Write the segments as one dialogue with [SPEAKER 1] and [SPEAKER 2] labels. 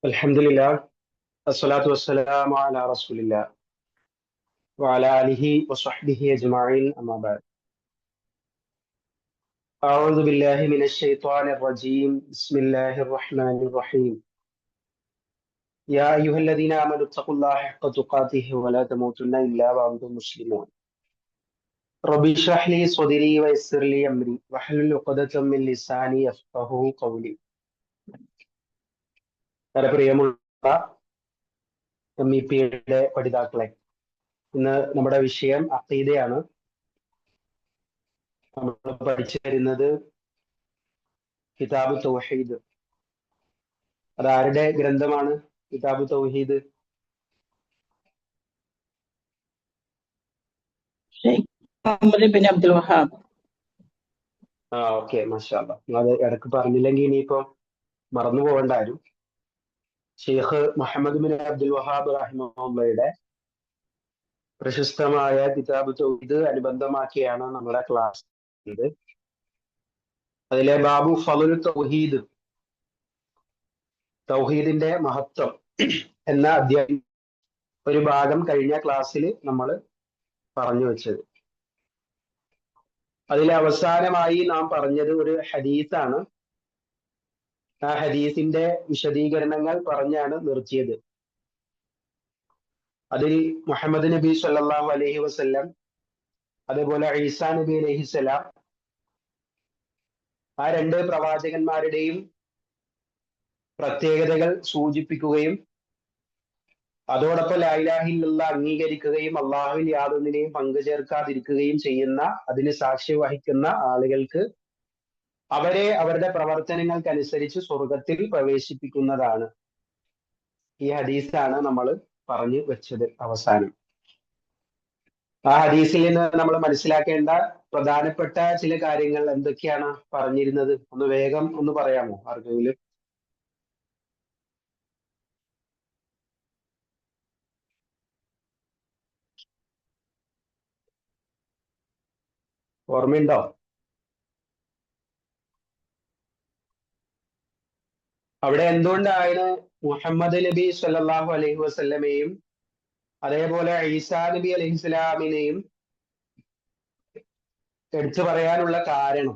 [SPEAKER 1] الحمد لله. الصلاة والسلام على رسول الله وعلى آله وصحبه أجمعين أما بعد. أعوذ بالله من الشيطان الرجيم. بسم الله الرحمن الرحيم. يا أيها الذين آمنوا اتقوا الله حق تقاته ولا تموتن إلا وأنتم مسلمون. ربي اشرح لي صدري ويسر لي أمري واحلل عقدة من لساني يفقهوا قولي. വളരെ പ്രിയമുള്ള MEP-യുടെ പഠിതാക്കളെ, ഇന്ന് നമ്മുടെ വിഷയം അഖീദയാണ്. നമ്മൾ പഠിച്ചു വരുന്നത് കിതാബ് തൗഹീദ്. അതാരുടെ ഗ്രന്ഥമാണ് കിതാബ് തൗഹീദ്?
[SPEAKER 2] Muhammad bin Abdul Wahhab.
[SPEAKER 1] Okay, മാഷാ അല്ലാഹ്. അത് ഇടക്ക് പറഞ്ഞില്ലെങ്കിൽ ഇനിയിപ്പം മറന്നു പോകണ്ടാരും. ഷെയ്ഖ് മുഹമ്മദ് ബിൻ അബ്ദുൽ വഹാബ് റഹിമഹുള്ളയുടെ പ്രശസ്തമായ കിതാബ് തൗഹീദ് അനുബന്ധമാക്കിയാണ് നമ്മുടെ ക്ലാസ്. അതിലെ ബാബു ഫളുൽ തൗഹീദ്, തൗഹീദിന്റെ മഹത്വം എന്ന അധ്യായം ഒരു ഭാഗം കഴിഞ്ഞ ക്ലാസ്സിൽ നമ്മൾ പറഞ്ഞു വെച്ചത്. അതിലെ അവസാനമായി നാം പറഞ്ഞത് ഒരു ഹദീസാണ്. ആ ഹദീസിന്റെ വിശദീകരണങ്ങൾ പറഞ്ഞാണ് നിർത്തിയത്. അതിൽ മുഹമ്മദ് നബി സല്ലല്ലാഹു അലൈഹി വസല്ലം, അതേപോലെ ഈസാ നബി അലൈഹിസ്സലാം, ആ രണ്ട് പ്രവാചകന്മാരുടെയും പ്രത്യേകതകൾ സൂചിപ്പിക്കുകയും അതോടൊപ്പം ലാ ഇലാഹ ഇല്ലല്ലാഹ് അംഗീകരിക്കുകയും അള്ളാഹുവിൽ യാതൊന്നിനെയും പങ്കുചേർക്കാതിരിക്കുകയും ചെയ്യുന്ന, അതിന് സാക്ഷ്യം വഹിക്കുന്ന ആളുകൾക്ക് അവരെ അവരുടെ പ്രവർത്തനങ്ങൾക്കനുസരിച്ച് സ്വർഗത്തിൽ പ്രവേശിപ്പിക്കുന്നതാണ്. ഈ ഹദീസാണ് നമ്മൾ പറഞ്ഞു വെച്ചത് അവസാനം. ആ ഹദീസിൽ നിന്ന് നമ്മൾ മനസ്സിലാക്കേണ്ട പ്രധാനപ്പെട്ട ചില കാര്യങ്ങൾ എന്തൊക്കെയാണ് പറഞ്ഞിരുന്നത്? ഒന്ന് വേഗം ഒന്ന് പറയാമോ ആർക്കെങ്കിലും? ഓർമ്മയുണ്ടോ? അവിടെ എന്തുകൊണ്ടാണ് മുഹമ്മദ് നബി സല്ലല്ലാഹു അലൈഹി വസല്ലമയും അതേപോലെ ഈസാ നബി അലൈഹിസ്സലാമിനെയും എടുത്തു പറയാനുള്ള കാരണം?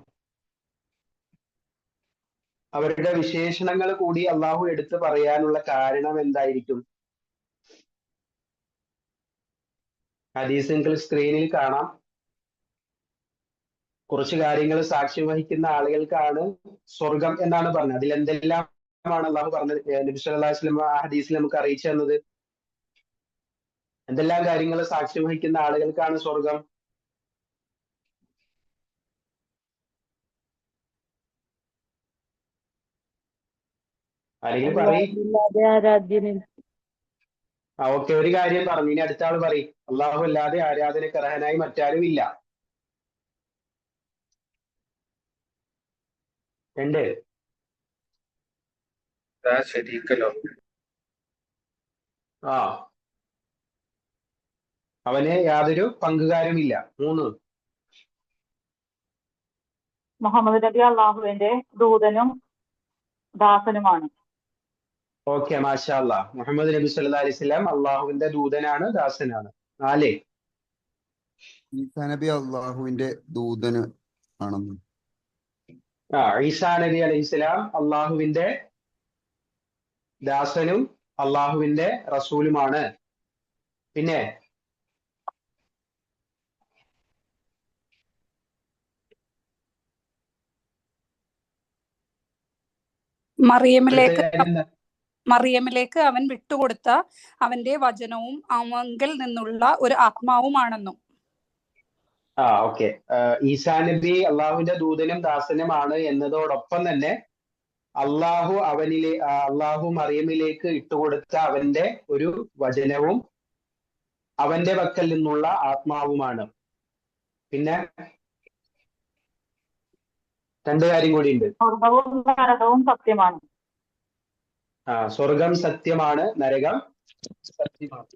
[SPEAKER 1] അവരുടെ വിശേഷണങ്ങൾ കൂടി അള്ളാഹു എടുത്തു പറയാനുള്ള കാരണം എന്തായിരിക്കും? ഹദീസ് നിങ്ങൾക്ക് സ്ക്രീനിൽ കാണാം. കുറച്ച് കാര്യങ്ങൾ സാക്ഷ്യം വഹിക്കുന്ന ആളുകൾക്കാണ് സ്വർഗം എന്നാണ് പറഞ്ഞത്. അതിൽ എന്തെല്ലാമാണ് അള്ളാഹു പറഞ്ഞത്? നബി സല്ലല്ലാഹു അലൈഹി വസല്ലം ആ ഹദീസിൽ നമുക്ക് അറിയിച്ചു തന്നത് എന്തെല്ലാം കാര്യങ്ങൾ സാക്ഷ്യം വഹിക്കുന്ന ആളുകൾക്കാണ് സ്വർഗം? അല്ലെങ്കിൽ പറയും. ഓക്കെ, ഒരു കാര്യം പറഞ്ഞു. ഇനി അടുത്ത ആൾ പറയും. അള്ളാഹു അല്ലാതെ ആരാധനയ്ക്ക് അർഹനായി മറ്റാരും ഇല്ല. രണ്ട്, ആ അവന് യാതൊരു പങ്കുകാരുമില്ല. മൂന്ന്,
[SPEAKER 2] മുഹമ്മദ് നബി അള്ളാഹുവിന്റെ ദൂതനും ദാസനുമാണ്.
[SPEAKER 1] ഓക്കെ, മാഷാ അല്ലാഹ്. മുഹമ്മദ് നബി സല്ലല്ലാഹു അലൈഹി വസല്ലം അള്ളാഹുവിന്റെ ദൂതനാണ്, ദാസനാണ്. നാല്,
[SPEAKER 3] ഈസാ നബി അള്ളാഹുവിന്റെ ദൂതന് ആണെന്ന്.
[SPEAKER 1] ഈസാ നബി അലൈഹിസ്സലാം അള്ളാഹുവിന്റെ ദാസനും അള്ളാഹുവിന്റെ റസൂലുമാണ്. പിന്നെ
[SPEAKER 4] മറിയമിലേക്ക് അവൻ വിട്ടുകൊടുത്ത അവന്റെ വചനവും അവങ്കിൽ നിന്നുള്ള ഒരു ആത്മാവുമാണെന്നും.
[SPEAKER 1] ഓക്കെ. ഈസാ നബി അള്ളാഹുവിന്റെ ദൂതനും ദാസനുമാണ് എന്നതോടൊപ്പം തന്നെ അള്ളാഹു മറിയമിലേക്ക് ഇട്ടുകൊടുത്ത അവന്റെ ഒരു വചനവും അവന്റെ പക്കൽ നിന്നുള്ള ആത്മാവുമാണ്. പിന്നെ രണ്ട് കാര്യം കൂടിയുണ്ട്.
[SPEAKER 2] സ്വർഗവും നരകവും സത്യമാണ്.
[SPEAKER 1] സ്വർഗം സത്യമാണ്, നരകം സത്യമാണ്.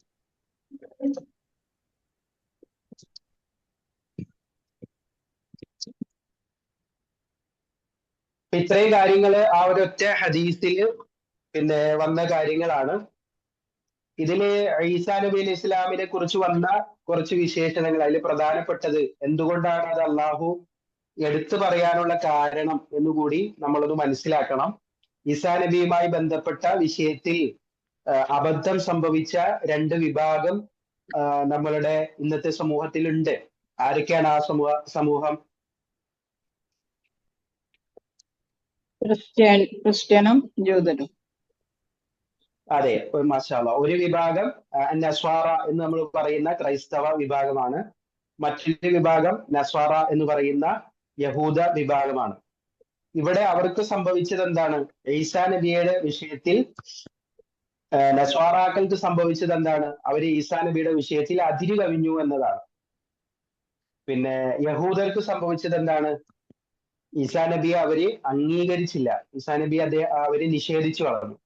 [SPEAKER 1] ഇത്രയും കാര്യങ്ങൾ ആ ഒരൊറ്റ ഹദീസിൽ പിന്നെ വന്ന കാര്യങ്ങളാണ്. ഇതില് ഈസാ നബി അലൈഹി ഇസ്ലാമിനെ കുറിച്ച് വന്ന കുറച്ച് വിശേഷണങ്ങൾ, അതിൽ പ്രധാനപ്പെട്ടത് എന്തുകൊണ്ടാണ് അത് അള്ളാഹു എടുത്തു പറയാനുള്ള കാരണം എന്നുകൂടി നമ്മളൊന്ന് മനസ്സിലാക്കണം. ഈസാ നബിയുമായി ബന്ധപ്പെട്ട വിഷയത്തിൽ അബദ്ധം സംഭവിച്ച രണ്ട് വിഭാഗം നമ്മളുടെ ഇന്നത്തെ സമൂഹത്തിലുണ്ട്. ആരൊക്കെയാണ് ആ സമൂഹം?
[SPEAKER 2] ക്രിസ്ത്യനും ജൂതനും.
[SPEAKER 1] അതെ, മാഷാ അല്ലാ. ഒരു വിഭാഗം നസ്വാറ എന്ന് നമ്മൾ പറയുന്ന ക്രൈസ്തവ വിഭാഗമാണ്. മറ്റൊരു വിഭാഗം നസ്വാറ എന്ന് പറയുന്ന യഹൂദ വിഭാഗമാണ്. ഇവിടെ അവർക്ക് സംഭവിച്ചത് എന്താണ്? ഈസാ നബിയുടെ വിഷയത്തിൽ നസ്വാറാക്കൾക്ക് സംഭവിച്ചത് എന്താണ്? അവർ ഈസാ നബിയുടെ വിഷയത്തിൽ അതിര് കവിഞ്ഞു എന്നതാണ്. പിന്നെ യഹൂദർക്ക് സംഭവിച്ചത് എന്താണ്? ഈസാ നബിയെ അവര് അംഗീകരിച്ചില്ല. ഈസാ നബി അവര് നിഷേധിച്ചു കളഞ്ഞു.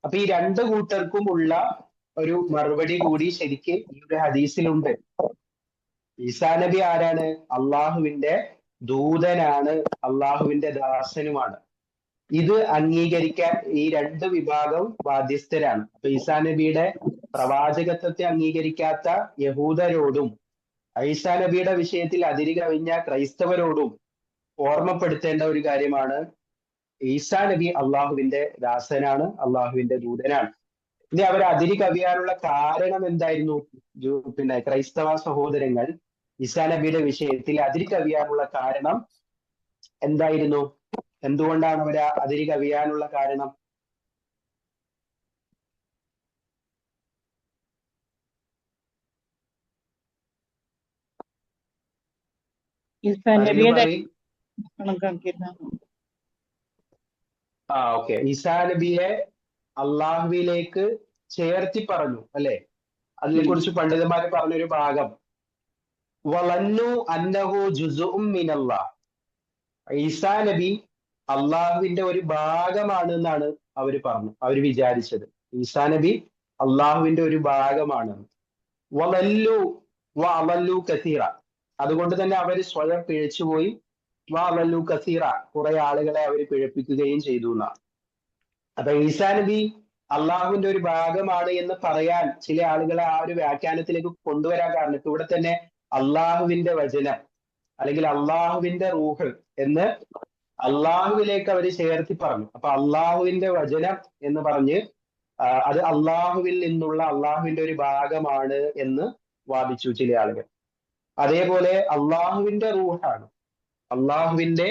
[SPEAKER 1] അപ്പൊ ഈ രണ്ട് കൂട്ടർക്കും ഉള്ള ഒരു മറുപടി കൂടി ശരിക്ക് ഈ ഒരു ഹദീസിലുണ്ട്. ഈസാ നബി ആരാണ്? അള്ളാഹുവിന്റെ ദൂതനാണ്, അള്ളാഹുവിന്റെ ദാസനുമാണ്. ഇത് അംഗീകരിക്കാൻ ഈ രണ്ട് വിഭാഗം ബാധ്യസ്ഥരാണ്. അപ്പൊ ഈസാ നബിയുടെ പ്രവാചകത്വത്തെ അംഗീകരിക്കാത്ത യഹൂദരോടും ഈസാ നബിയുടെ വിഷയത്തിൽ അതിര് കവിഞ്ഞ ക്രൈസ്തവരോടും ഓർമ്മപ്പെടുത്തേണ്ട ഒരു കാര്യമാണ്, ഈസാ നബി അള്ളാഹുവിന്റെ ദാസനാണ്, അള്ളാഹുവിന്റെ ദൂതനാണ്. ഇനി അവർ അതിര് കവിയാനുള്ള കാരണം എന്തായിരുന്നു? പിന്നെ ക്രൈസ്തവ സഹോദരങ്ങൾ ഈസാ നബിയുടെ വിഷയത്തിൽ അതിര് കവിയാനുള്ള കാരണം എന്തായിരുന്നു? എന്തുകൊണ്ടാണ് അവർ അതിര് കവിയാനുള്ള കാരണം? ഓക്കെ. ഈസാ നബിയെ അള്ളാഹുവിലേക്ക് ചേർത്തി പറഞ്ഞു അല്ലെ? അതിനെ കുറിച്ച് പണ്ഡിതന്മാര് പറഞ്ഞൊരു ഭാഗം, വളന്നു അന്നഹു ജുസുഉം മിനല്ലാഹ്. ഈസാ നബി അള്ളാഹുവിന്റെ ഒരു ഭാഗമാണ് എന്നാണ് അവര് വിചാരിച്ചത്. ഈസാ നബി അള്ളാഹുവിന്റെ ഒരു ഭാഗമാണ്. വളല്ലു വഅളല്ലു കസീറ. അതുകൊണ്ട് തന്നെ അവര് സ്വയം പിഴച്ചുപോയി. വഅളല്ലു കസീറ, കുറെ ആളുകളെ അവർ പിഴപ്പിക്കുകയും ചെയ്തു എന്നാണ്. അപ്പൊ ഈസാ നബി അള്ളാഹുവിന്റെ ഒരു ഭാഗമാണ് എന്ന് പറയാൻ ചില ആളുകളെ ആ ഒരു വ്യാഖ്യാനത്തിലേക്ക് കൊണ്ടുവരാൻ കാരണം, ഇപ്പൊ ഇവിടെ തന്നെ അള്ളാഹുവിന്റെ വചനം അല്ലെങ്കിൽ അള്ളാഹുവിന്റെ റൂഹ് എന്ന് അള്ളാഹുവിലേക്ക് അവർ ചേർത്തി പറഞ്ഞു. അപ്പൊ അള്ളാഹുവിന്റെ വചനം എന്ന് പറഞ്ഞ് അത് അള്ളാഹുവിൽ നിന്നുള്ള അള്ളാഹുവിന്റെ ഒരു ഭാഗമാണ് എന്ന് വാദിച്ചു ചില ആളുകൾ. അതേപോലെ അള്ളാഹുവിന്റെ റൂഹാണ്, അള്ളാഹുവിന്റെ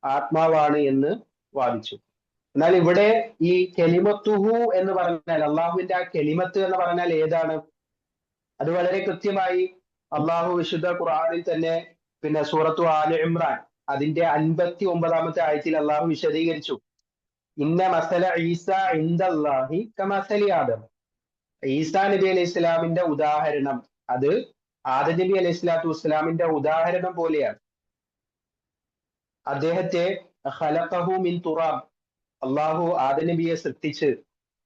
[SPEAKER 1] ആത്മാവാണ് എന്ന് വാദിച്ചു. എന്നാൽ ഇവിടെ ഈ കെലിമത്തുഹു എന്ന് പറഞ്ഞാൽ, അള്ളാഹുവിന്റെ ആ കെലിമത്ത് എന്ന് പറഞ്ഞാൽ ഏതാണ്? അത് വളരെ കൃത്യമായി അള്ളാഹു വിശുദ്ധ ഖുർആനിൽ തന്നെ പിന്നെ സൂറത്തു ആല ഇമ്രാൻ അതിന്റെ 59-ാമത്തെ ആയത്തിൽ അള്ളാഹു വിശദീകരിച്ചു. ഇന്ന മസല ഈസ ഇൻദല്ലാഹി കമസലി ആദം. ഈസാ നബി അലൈഹി ഇസ്ലാമിന്റെ ഉദാഹരണം അത് ആദം നബി അലൈഹി സ്വലാത്തു വസ്സലാമിന്റെ ഉദാഹരണം പോലെയാണ്. അദ്ദേഹത്തെ ഖലഖഹു മിൻ തുറാബ്, അള്ളാഹു ആദം നബിയെ സൃഷ്ടിച്ച്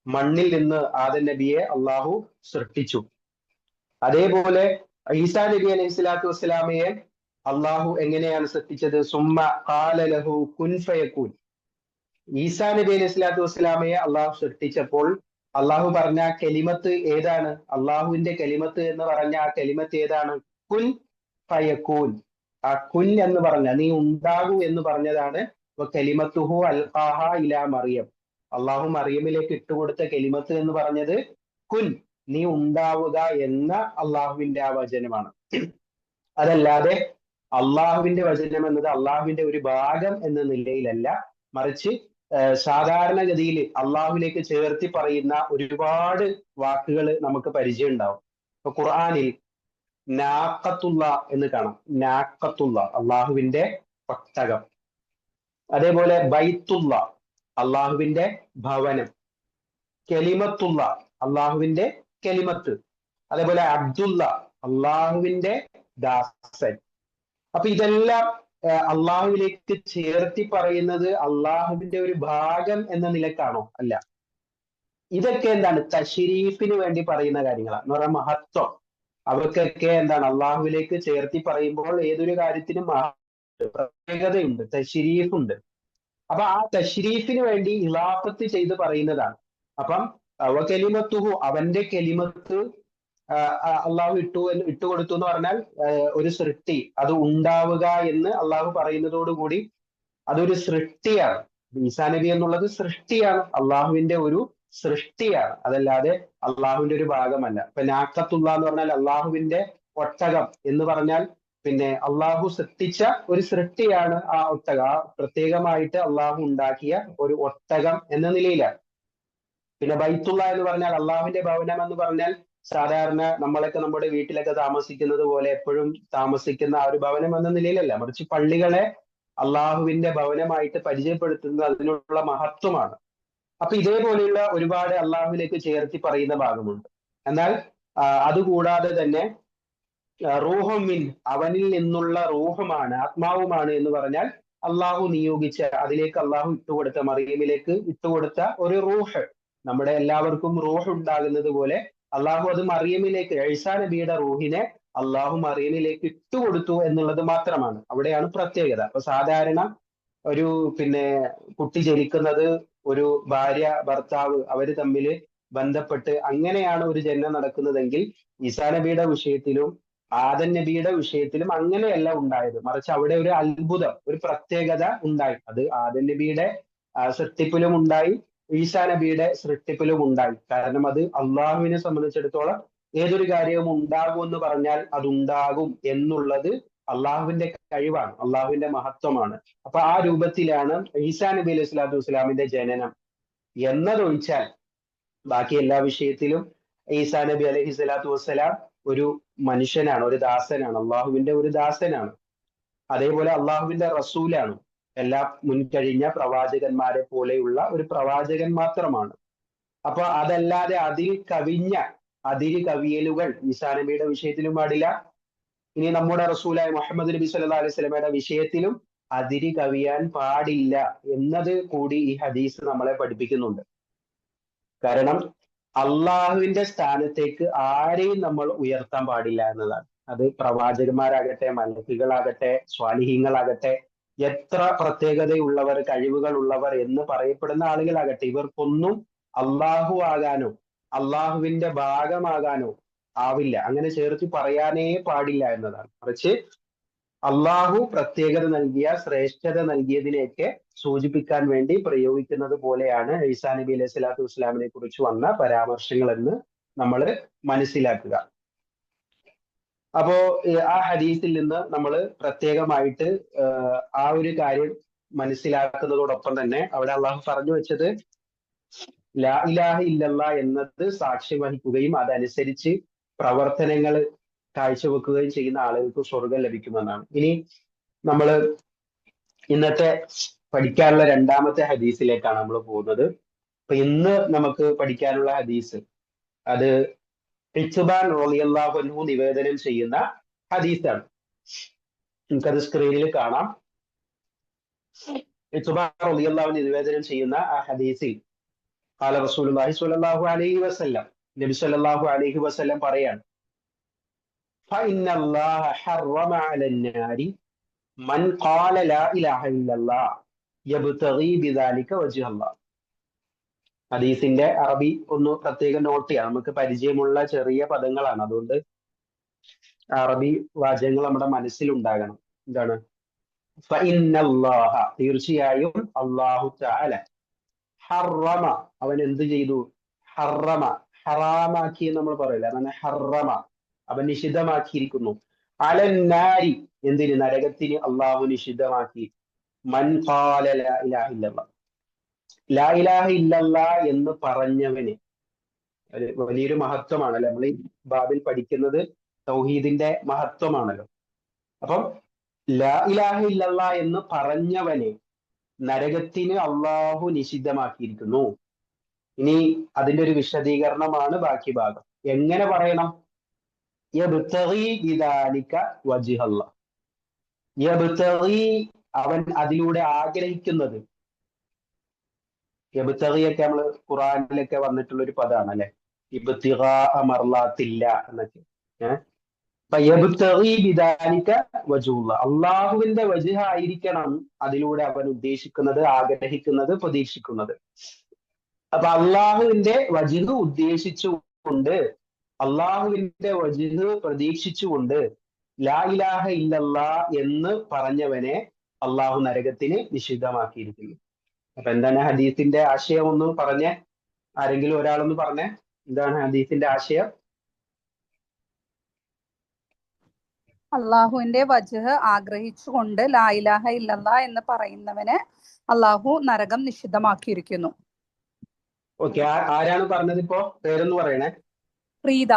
[SPEAKER 1] മണ്ണിൽ നിന്ന് ആദം നബിയെ അള്ളാഹു സൃഷ്ടിച്ചു. അതേപോലെ ഈസാ നബി അലൈഹി സ്വലാത്തു വസ്സലാമയെ അള്ളാഹു എങ്ങനെയാണ് സൃഷ്ടിച്ചത്? സുമ്മ ഖാല ലഹു കുൻ ഫയകൂൻ. ഈസാ നബി അലൈഹി സ്വലാത്തു വസ്സലാമയെ അള്ളാഹു സൃഷ്ടിച്ചപ്പോൾ അള്ളാഹു പറഞ്ഞ കെലിമത്ത് ഏതാണ്? അള്ളാഹുവിന്റെ കെലിമത്ത് എന്ന് പറഞ്ഞ ആ കെലിമത്ത് ഏതാണ്? കുൻ ഫയകൂൻ. ആ കുൻ എന്ന് പറഞ്ഞ, നീ ഉണ്ടാകൂ എന്ന് പറഞ്ഞതാണ് കെലിമത്തുഹു അൽഖാഹ ഇലാ മറിയം. അള്ളാഹു മറിയമിലേക്ക് ഇട്ടുകൊടുത്ത കെലിമത്ത് എന്ന് പറഞ്ഞത് കുൻ, നീ ഉണ്ടാവുക എന്ന അള്ളാഹുവിന്റെ ആ വചനമാണ്. അതല്ലാതെ അള്ളാഹുവിന്റെ വചനം എന്നത് അള്ളാഹുവിന്റെ ഒരു ഭാഗം എന്ന നിലയിലല്ല, മറിച്ച് സാധാരണഗതിയിൽ അള്ളാഹുവിലേക്ക് ചേർത്തി പറയുന്ന ഒരുപാട് വാക്കുകൾ നമുക്ക് പരിചയം ഉണ്ടാവും. ഇപ്പൊ ഖുർആനിൽ നാഖത്തുള്ള എന്ന് കാണാം. നാഖത്തുള്ള അള്ളാഹുവിന്റെ ഒട്ടകം. അതേപോലെ ബൈത്തുള്ള അള്ളാഹുവിന്റെ ഭവനം. കെലിമത്തുള്ള അള്ളാഹുവിന്റെ കെലിമത്ത്. അതേപോലെ അബ്ദുള്ള അള്ളാഹുവിന്റെ ദാസൻ. അപ്പൊ ഇതെല്ലാം അള്ളാഹുവിലേക്ക് ചേർത്തി പറയുന്നത് അള്ളാഹുവിന്റെ ഒരു ഭാഗം എന്ന നിലക്കാണോ? അല്ല. ഇതൊക്കെ എന്താണ്? തശ്രീഫിന് വേണ്ടി പറയുന്ന കാര്യങ്ങളാണ്. എന്ന് പറഞ്ഞാൽ മഹത്വം. അവർക്കൊക്കെ എന്താണ്? അള്ളാഹുവിലേക്ക് ചേർത്തി പറയുമ്പോൾ ഏതൊരു കാര്യത്തിനും പ്രത്യേകതയുണ്ട്, തശ്രീഫുണ്ട്. അപ്പൊ ആ തശ്രീഫിന് വേണ്ടി ഇലാഫത്ത് ചെയ്ത് പറയുന്നതാണ്. അപ്പം കെലിമത്തുഹു അവന്റെ കെലിമത്ത് അള്ളാഹു ഇട്ടുകൊടുത്തു എന്ന് പറഞ്ഞാൽ ഒരു സൃഷ്ടി അത് ഉണ്ടാവുക എന്ന് അള്ളാഹു പറയുന്നതോടുകൂടി അതൊരു സൃഷ്ടിയാണ്. ഈസാ നബി എന്നുള്ളത് സൃഷ്ടിയാണ്, അള്ളാഹുവിന്റെ ഒരു സൃഷ്ടിയാണ്, അതല്ലാതെ അള്ളാഹുവിന്റെ ഒരു ഭാഗമല്ല. ഇപ്പൊ നാക്കത്തുള്ള എന്ന് പറഞ്ഞാൽ അള്ളാഹുവിന്റെ ഒട്ടകം എന്ന് പറഞ്ഞാൽ പിന്നെ അള്ളാഹു സൃഷ്ടിച്ച ഒരു സൃഷ്ടിയാണ് ആ ഒട്ടകം. ആ പ്രത്യേകമായിട്ട് അള്ളാഹു ഉണ്ടാക്കിയ ഒരു ഒട്ടകം എന്ന നിലയിലാണ്. പിന്നെ ബൈത്തുള്ള എന്ന് പറഞ്ഞാൽ അള്ളാഹുവിന്റെ ഭവനം എന്ന് പറഞ്ഞാൽ സാധാരണ നമ്മളൊക്കെ നമ്മുടെ വീട്ടിലൊക്കെ താമസിക്കുന്നത് പോലെ എപ്പോഴും താമസിക്കുന്ന ആ ഒരു ഭവനം എന്ന നിലയിലല്ല, മറിച്ച് പള്ളികളെ അള്ളാഹുവിന്റെ ഭവനമായിട്ട് പരിചയപ്പെടുത്തുന്നത് അതിനുള്ള മഹത്വമാണ്. അപ്പൊ ഇതേപോലെയുള്ള ഒരുപാട് അള്ളാഹുവിലേക്ക് ചേർത്തി പറയുന്ന ഭാഗമുണ്ട്. എന്നാൽ അതുകൂടാതെ തന്നെ റൂഹും മിൻ അവനിൽ നിന്നുള്ള റൂഹമാണ്, ആത്മാവുമാണ് എന്ന് പറഞ്ഞാൽ അള്ളാഹു നിയോഗിച്ച, അതിലേക്ക് അള്ളാഹു ഇട്ടുകൊടുത്ത, മറിയമിലേക്ക് ഇട്ടുകൊടുത്ത ഒരു റൂഹ്. നമ്മുടെ എല്ലാവർക്കും റൂഹ് ഉണ്ടാകുന്നത് പോലെ അള്ളാഹു അത് മറിയമിലേക്ക്, ഈസാ നബിയുടെ റൂഹിനെ അള്ളാഹു മറിയമിലേക്ക് ഇട്ടുകൊടുത്തു എന്നുള്ളത് മാത്രമാണ്. അവിടെയാണ് പ്രത്യേകത. അപ്പൊ സാധാരണ ഒരു പിന്നെ കുട്ടി ജനിക്കുന്നത് ഒരു ഭാര്യ ഭർത്താവ് അവര് തമ്മിൽ ബന്ധപ്പെട്ട് അങ്ങനെയാണ് ഒരു ജനനം നടക്കുന്നതെങ്കിൽ ഈസാ നബിയുടെ വിഷയത്തിലും ആദം നബിയുടെ വിഷയത്തിലും അങ്ങനെയല്ല ഉണ്ടായത്, മറിച്ച് അവിടെ ഒരു അത്ഭുതം, ഒരു പ്രത്യേകത ഉണ്ടായി. അത് ആദം നബിയുടെ സൃഷ്ടിപ്പിലും ഉണ്ടായി, ഈസാ നബിയുടെ സൃഷ്ടിപ്പിലും ഉണ്ടായി. കാരണം അത് അള്ളാഹുവിനെ സംബന്ധിച്ചിടത്തോളം ഏതൊരു കാര്യവും ഉണ്ടാകും എന്ന് പറഞ്ഞാൽ അതുണ്ടാകും എന്നുള്ളത് അള്ളാഹുവിന്റെ കഴിവാണ്, അള്ളാഹുവിന്റെ മഹത്വമാണ്. അപ്പൊ ആ രൂപത്തിലാണ് ഈസാ നബി അലൈഹി സ്വലാത്തു വസ്സലാമിന്റെ ജനനം. എന്നതൊഴിച്ചാൽ ബാക്കി എല്ലാ വിഷയത്തിലും ഈസാ നബി അലൈഹി സ്വലാത്തു വസ്സലാം ഒരു മനുഷ്യനാണ്, ഒരു ദാസനാണ്, അള്ളാഹുവിന്റെ ഒരു ദാസനാണ്. അതേപോലെ അള്ളാഹുവിന്റെ റസൂലാണ്, എല്ലാ മുൻകഴിഞ്ഞ പ്രവാചകന്മാരെ പോലെയുള്ള ഒരു പ്രവാചകൻ മാത്രമാണ്. അപ്പൊ അതല്ലാതെ അതിൽ കവിഞ്ഞ അതിര് കവിയലുകൾ ഈസാ നബിയുടെ വിഷയത്തിലും പാടില്ല. ഇനി നമ്മുടെ റസൂലായ മുഹമ്മദ് നബി സല്ലല്ലാഹു അലൈഹി വസല്ലമയുടെ വിഷയത്തിലും അതിര് കവിയാൻ പാടില്ല എന്നത് കൂടി ഈ ഹദീസ് നമ്മളെ പഠിപ്പിക്കുന്നുണ്ട്. കാരണം അള്ളാഹുവിന്റെ സ്ഥാനത്തേക്ക് ആരെയും നമ്മൾ ഉയർത്താൻ പാടില്ല എന്നതാണ്. അത് പ്രവാചകന്മാരാകട്ടെ, മലക്കുകളാകട്ടെ, സ്വാലിഹീങ്ങളാകട്ടെ, എത്ര പ്രത്യേകതയുള്ളവർ, കഴിവുകൾ ഉള്ളവർ എന്ന് പറയപ്പെടുന്ന ആളുകളാകട്ടെ, ഇവർക്കൊന്നും അള്ളാഹു ആകാനോ അള്ളാഹുവിന്റെ ഭാഗമാകാനോ ആവില്ല. അങ്ങനെ ചേർത്ത് പറയാനേ പാടില്ല എന്നതാണ്. മറിച്ച് അള്ളാഹു പ്രത്യേകത നൽകിയ, ശ്രേഷ്ഠത നൽകിയതിനെയൊക്കെ സൂചിപ്പിക്കാൻ വേണ്ടി പ്രയോഗിക്കുന്നത് പോലെയാണ് ഈസാ നബി അലൈഹി സ്വലാത്തു വസ്സലാമിനെ കുറിച്ച് വന്ന പരാമർശങ്ങൾ എന്ന് നമ്മൾ മനസ്സിലാക്കുക. അപ്പോ ആ ഹദീസിൽ നിന്ന് നമ്മൾ പ്രത്യേകമായിട്ട് ആ ഒരു കാര്യം മനസ്സിലാക്കുന്നതോടൊപ്പം തന്നെ അവിടെ അള്ളാഹു പറഞ്ഞു വെച്ചത് ലാ ഇലാഹ ഇല്ലല്ലാ എന്നത് സാക്ഷ്യം വഹിക്കുകയും അതനുസരിച്ച് പ്രവർത്തനങ്ങൾ കാഴ്ചവെക്കുകയും ചെയ്യുന്ന ആളുകൾക്ക് സ്വർഗം ലഭിക്കുമെന്നാണ്. ഇനി നമ്മൾ ഇന്നത്തെ പഠിക്കാനുള്ള രണ്ടാമത്തെ ഹദീസിലേക്കാണ് നമ്മൾ പോകുന്നത്. അപ്പൊ ഇന്ന് നമുക്ക് പഠിക്കാനുള്ള ഹദീസ് അത് ഇത്ബാൻ റളിയല്ലാഹു അൻഹു നിവേദനം ചെയ്യുന്ന ഹദീസാണ്. നമുക്കത് സ്ക്രീനിൽ കാണാം. ഇത്ബാൻ റളിയല്ലാഹു അൻഹു നിവേദനം ചെയ്യുന്ന ആ ഹദീസിൽ ഖാല റസൂലുള്ളാഹി സ്വല്ലല്ലാഹു അലൈഹി വസല്ലം, നബി സ്വല്ലല്ലാഹു അലൈഹി വസല്ലം പറയാണ്, فإن الله حرم على النار من قال لا إله إلا الله يبتغي بذلك وجه الله. ഹദീസിന്റെ അറബി ഒന്ന് പ്രത്യേകം നോട്ട് ചെയ്യാം. നമുക്ക് പരിചയമുള്ള ചെറിയ പദങ്ങളാണ്, അതുകൊണ്ട് അറബി വാചകങ്ങൾ നമ്മുടെ മനസ്സിലുണ്ടാകണം. എന്താണ്? ഫഇന്നല്ലാഹ തീർച്ചയായും അല്ലാഹു തആല ഹറമ അവൻ എന്ത് ചെയ്തു? ഹറമ ഹറാമാക്കി നമ്മൾ പറയില്ല, അങ്ങനെ ഹറമ അവൻ നിഷിദ്ധമാക്കിയിരിക്കുന്നു. അലന്നാരി എന്തിന്? നരകത്തിന് അള്ളാഹു നിഷിദ്ധമാക്കി. മൻ ഖാല ലാ ഇലാഹ ഇല്ലല്ലാഹ് ലാ ഇലാഹ ഇല്ലല്ലാഹ് എന്ന് പറഞ്ഞവന് വലിയൊരു മഹത്വമാണല്ലോ. നമ്മൾ ഈ ബാബിൽ പഠിക്കുന്നത് തൗഹീദിന്റെ മഹത്വമാണല്ലോ. അപ്പം ലാ ഇലാഹ ഇല്ലല്ലാഹ് എന്ന് പറഞ്ഞവനെ നരകത്തിന് അള്ളാഹു നിഷിദ്ധമാക്കിയിരിക്കുന്നു. ഇനി അതിന്റെ ഒരു വിശദീകരണമാണ് ബാക്കി ഭാഗം. എങ്ങനെ പറയണം? യബ്തഗി ബിദാലിക വജ്ഹല്ലാഹ്. യബ്തഗി അവൻ അതിലൂടെ ആഗ്രഹിക്കുന്നത്. യബ്തഗിയൊക്കെ നമ്മൾ ഖുറാനിലൊക്കെ വന്നിട്ടുള്ള ഒരു പദമാണ് അല്ലെ, ഇബ്തിഗാ മർളാത്തില്ല എന്നൊക്കെ. അപ്പൊ യബ്തഗി ബിദാലിക വജ്ഹല്ലാഹ്, അള്ളാഹുവിന്റെ വജ്ഹ ആയിരിക്കണം അതിലൂടെ അവൻ ഉദ്ദേശിക്കുന്നത്, ആഗ്രഹിക്കുന്നത്, പ്രതീക്ഷിക്കുന്നത്. അപ്പൊ അള്ളാഹുവിന്റെ വജ്ഹ് ഉദ്ദേശിച്ചുകൊണ്ട്, അള്ളാഹുവിന്റെ വജ്ഹ് പ്രതീക്ഷിച്ചുകൊണ്ട് ലാ ഇലാഹ ഇല്ലല്ലാ എന്ന് പറഞ്ഞവനെ അള്ളാഹു നരകത്തിന് നിഷിദ്ധമാക്കിയിരിക്കുന്നു. അപ്പൊ എന്താണ് ഹദീസിന്റെ ആശയം ഒന്ന് പറഞ്ഞേ? ആരെങ്കിലും ഒരാളൊന്ന് പറഞ്ഞേ, എന്താണ് ഹദീസിന്റെ ആശയം?
[SPEAKER 4] അള്ളാഹുവിന്റെ വജ്ഹ് ആഗ്രഹിച്ചുകൊണ്ട് ലാ ഇലാഹ ഇല്ലല്ലാ എന്ന് പറയുന്നവന് അള്ളാഹു നരകം നിഷിദ്ധമാക്കിയിരിക്കുന്നു.
[SPEAKER 1] ഓക്കെ, ആരാണ് പറഞ്ഞത് ഇപ്പോ? പേരൊന്ന് പറയണേ.
[SPEAKER 4] പ്രീത.